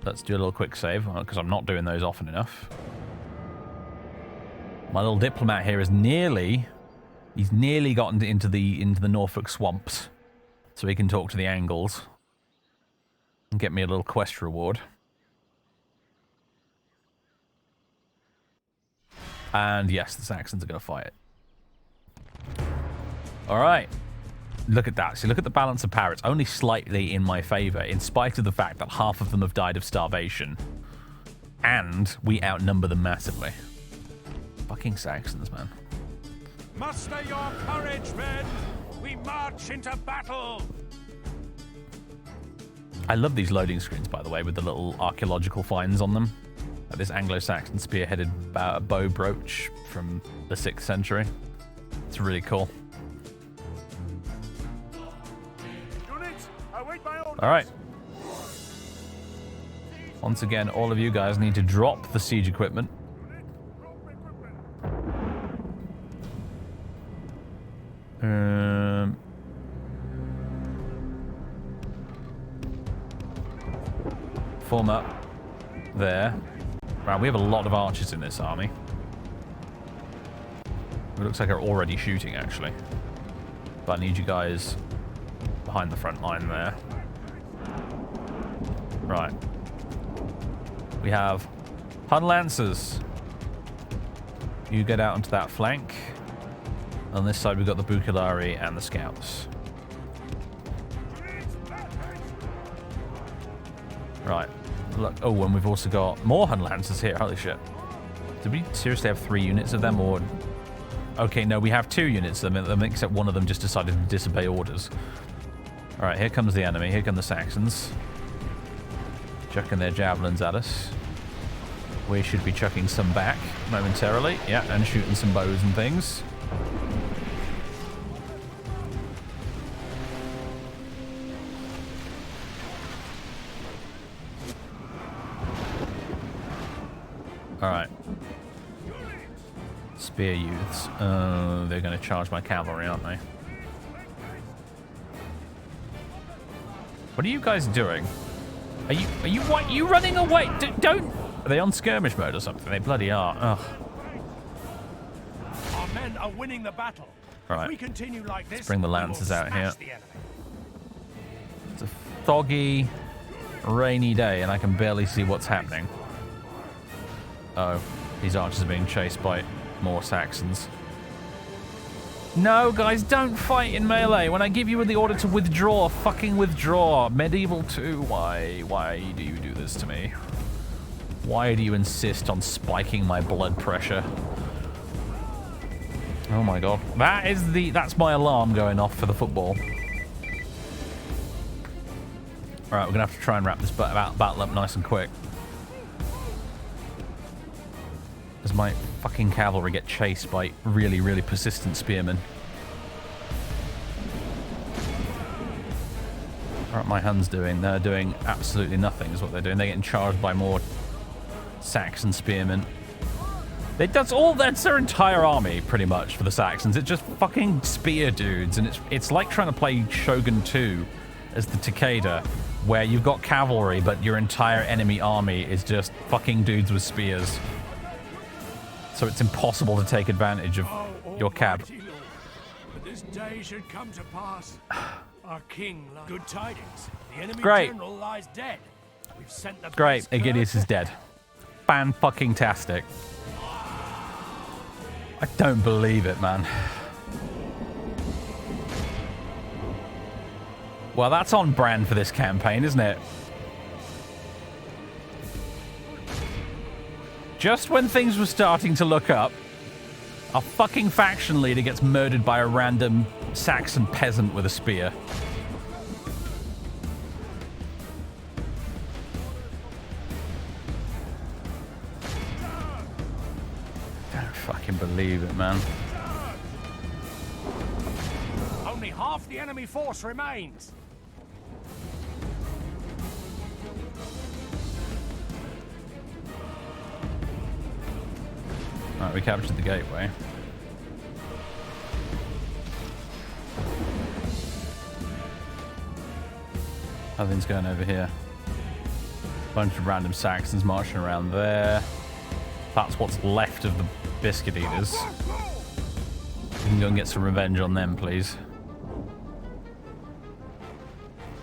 Speaker 1: Let's do a little quick save because I'm not doing those often enough. My little diplomat here is nearly He's nearly gotten into the Norfolk swamps, so he can talk to the Angles and get me a little quest reward. And yes, the Saxons are going to fight it. All right. Look at that. So look at the balance of power. It's only slightly in my favor, in spite of the fact that half of them have died of starvation. And we outnumber them massively. Fucking Saxons, man.
Speaker 3: Muster your courage, men! We march into battle!
Speaker 1: I love these loading screens, by the way, with the little archaeological finds on them. Like this Anglo-Saxon spear-headed bow brooch from the 6th century. It's really cool. All right. Once again, all of you guys need to drop the siege equipment. Form up there. Wow, we have a lot of archers in this army. It looks like they're already shooting, actually. But I need you guys behind the front line there. Right. We have Hun Lancers. You get out onto that flank. On this side, we've got the Bucellari and the Scouts. Right. Look. Oh, and we've also got more Hun Lancers here. Holy shit. Did we seriously have 3 units of them, or... Okay, no, we have 2 units of them, except one of them just decided to disobey orders. Alright, here comes the enemy. Here come the Saxons. Chucking their javelins at us. We should be chucking some back momentarily. Yeah, and shooting some bows and things. Alright. Spear youths. They're going to charge my cavalry, aren't they? What are you guys doing? Are you running away? Don't... Are they on skirmish mode or something? They bloody are. Ugh.
Speaker 3: Our men are winning the battle.
Speaker 1: Right.
Speaker 3: If we continue like this,
Speaker 1: let's bring the Lancers out here. It's a foggy, rainy day, and I can barely see what's happening. Oh, these archers are being chased by more Saxons. No, guys, don't fight in melee. When I give you the order to withdraw, fucking withdraw. Medieval 2, why do you do this to me? Why do you insist on spiking my blood pressure? Oh my god. That's my alarm going off for the football. Alright, we're gonna have to try and wrap this battle up nice and quick. As my fucking cavalry get chased by really, really persistent spearmen. What are my Huns doing? They're doing absolutely nothing is what they're doing. They're getting charged by more Saxon spearmen. That's their entire army, pretty much, for the Saxons. It's just fucking spear dudes, and it's like trying to play Shogun 2 as the Takeda, where you've got cavalry, but your entire enemy army is just fucking dudes with spears. So it's impossible to take advantage of your cab.
Speaker 3: But this day should come to pass. Our king, good tidings. The enemy general lies dead. We've sent the
Speaker 1: Great, Aegidius is dead. Fan-fucking-tastic. I don't believe it, man. Well, that's on brand for this campaign, isn't it? Just when things were starting to look up, our fucking faction leader gets murdered by a random Saxon peasant with a spear. Don't fucking believe it, man.
Speaker 3: Only half the enemy force remains.
Speaker 1: Alright, we captured the gateway. Nothing's going over here. Bunch of random Saxons marching around there. That's what's left of the Biscuit Eaters. can go and get some revenge on them, please.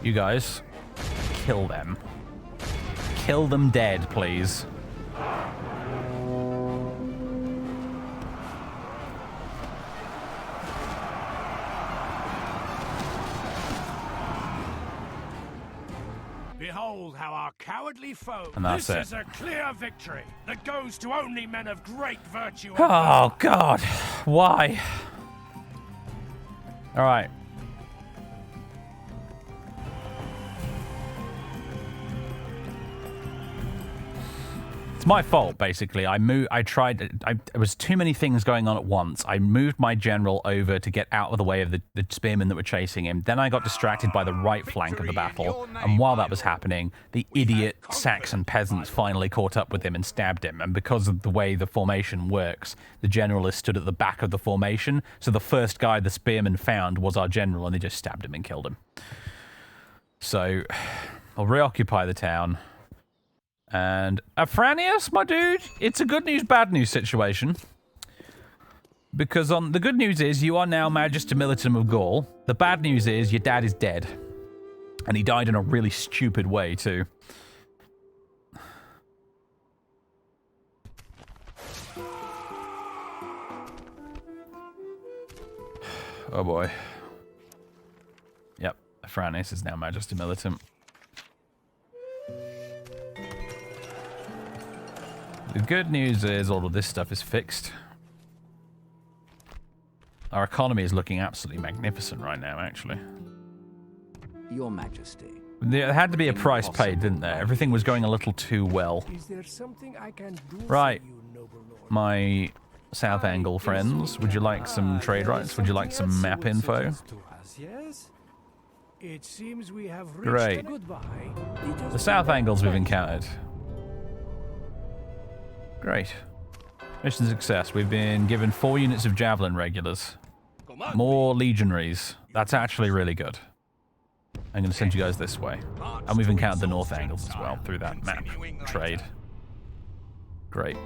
Speaker 1: You guys, kill them. Kill them dead, please.
Speaker 3: Behold how our cowardly foe.
Speaker 1: And that's
Speaker 3: this
Speaker 1: it.
Speaker 3: is a clear victory that goes to only men of great virtue.
Speaker 1: Oh, God. Why? All right. It's my fault, basically. There was too many things going on at once. I moved my general over to get out of the way of the spearmen that were chasing him. Then I got distracted by the right flank of the battle. And while that was happening, the idiot Saxon peasants finally caught up with him and stabbed him. And because of the way the formation works, the general is stood at the back of the formation. So the first guy the spearmen found was our general, and they just stabbed him and killed him. So I'll reoccupy the town. And Afranius, my dude, it's a good news, bad news situation. Because the good news is you are now Magister Militum of Gaul. The bad news is your dad is dead. And he died in a really stupid way, too. Oh, boy. Yep, Afranius is now Magister Militum. The good news is all of this stuff is fixed. Our economy is looking absolutely magnificent right now, actually.
Speaker 2: Your Majesty.
Speaker 1: There had to be a price paid, didn't there? Everything was going a little too well.
Speaker 4: Is there something I can do
Speaker 1: Right.
Speaker 4: for you, noble lord?
Speaker 1: My South Angle friends, would you like some trade rights? Would you like some map info?
Speaker 4: Yes? It seems we have reached
Speaker 1: Great.
Speaker 4: a goodbye.
Speaker 1: The South Angles we've encountered. Great. Mission success. We've been given 4 units of Javelin regulars. More legionaries. That's actually really good. I'm going to send you guys this way. And we've encountered the North Angles as well through that map trade. Great.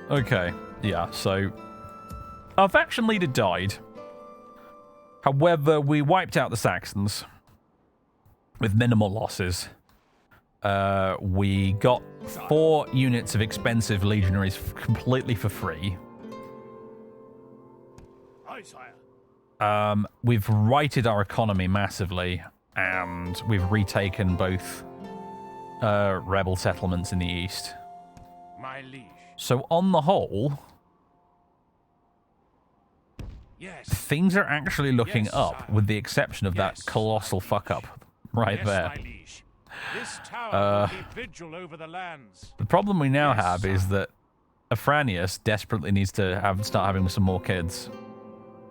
Speaker 1: Okay. Yeah, so our faction leader died. However, we wiped out the Saxons with minimal losses. We got 4 units of expensive legionaries completely for free.
Speaker 5: Aye, sire.
Speaker 1: We've righted our economy massively, and we've retaken both rebel settlements in the east.
Speaker 3: My liege.
Speaker 1: So on the whole,
Speaker 3: Yes.
Speaker 1: things are actually looking
Speaker 3: Yes,
Speaker 1: up,
Speaker 3: sire.
Speaker 1: with the exception of that
Speaker 3: Yes,
Speaker 1: colossal fuck-up right there.
Speaker 5: My liege. This tower will keep vigil over the lands.
Speaker 1: The problem we now
Speaker 3: Yes,
Speaker 1: have is that Afranius desperately needs to start having some more kids,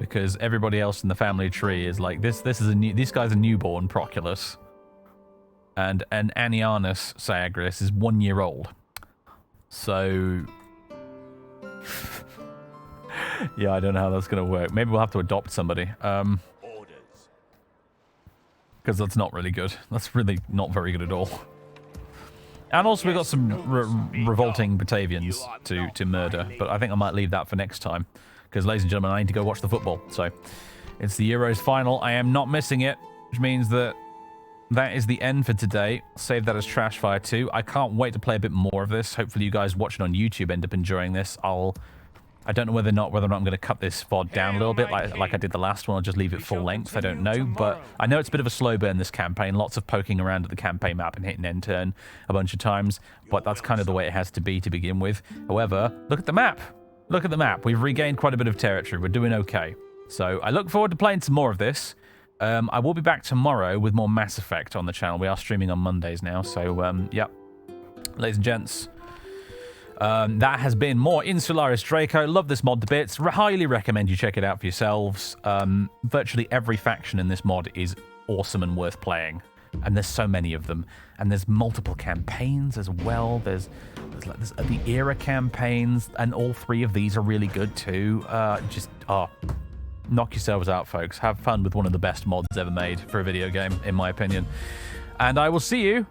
Speaker 1: because everybody else in the family tree is like this guy's a newborn Proculus, and Annianus Saagris is 1 year old. So yeah, I don't know how that's gonna work. Maybe we'll have to adopt somebody.
Speaker 5: Orders.
Speaker 1: Because that's not really good. That's really not very good at all. And also we've got some revolting Batavians to murder, but I think I might leave that for next time. Because, ladies and gentlemen, I need to go watch the football. So, it's the Euros final. I am not missing it, which means that is the end for today. Save that as Trash Fire 2. I can't wait to play a bit more of this. Hopefully you guys watching on YouTube end up enjoying this. I don't know whether or not I'm going to cut this VOD down a little bit like I did the last one, or just leave it full length. I don't know, but I know it's a bit of a slow burn, this campaign. Lots of poking around at the campaign map and hitting end turn a bunch of times, but that's kind of the way it has to be to begin with. However, look at the map. Look at the map. We've regained quite a bit of territory. We're doing okay. So I look forward to playing some more of this. I will be back tomorrow with more Mass Effect on the channel. We are streaming on Mondays now, so yeah. Ladies and gents, that has been more Insularis Draco. Love this mod to bits. Highly recommend you check it out for yourselves. Virtually every faction in this mod is awesome and worth playing. And there's so many of them. And there's multiple campaigns as well. There's the era campaigns, and all 3 of these are really good too. Knock yourselves out, folks. Have fun with one of the best mods ever made for a video game, in my opinion. And I will see you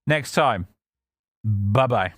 Speaker 1: next time. Bye-bye.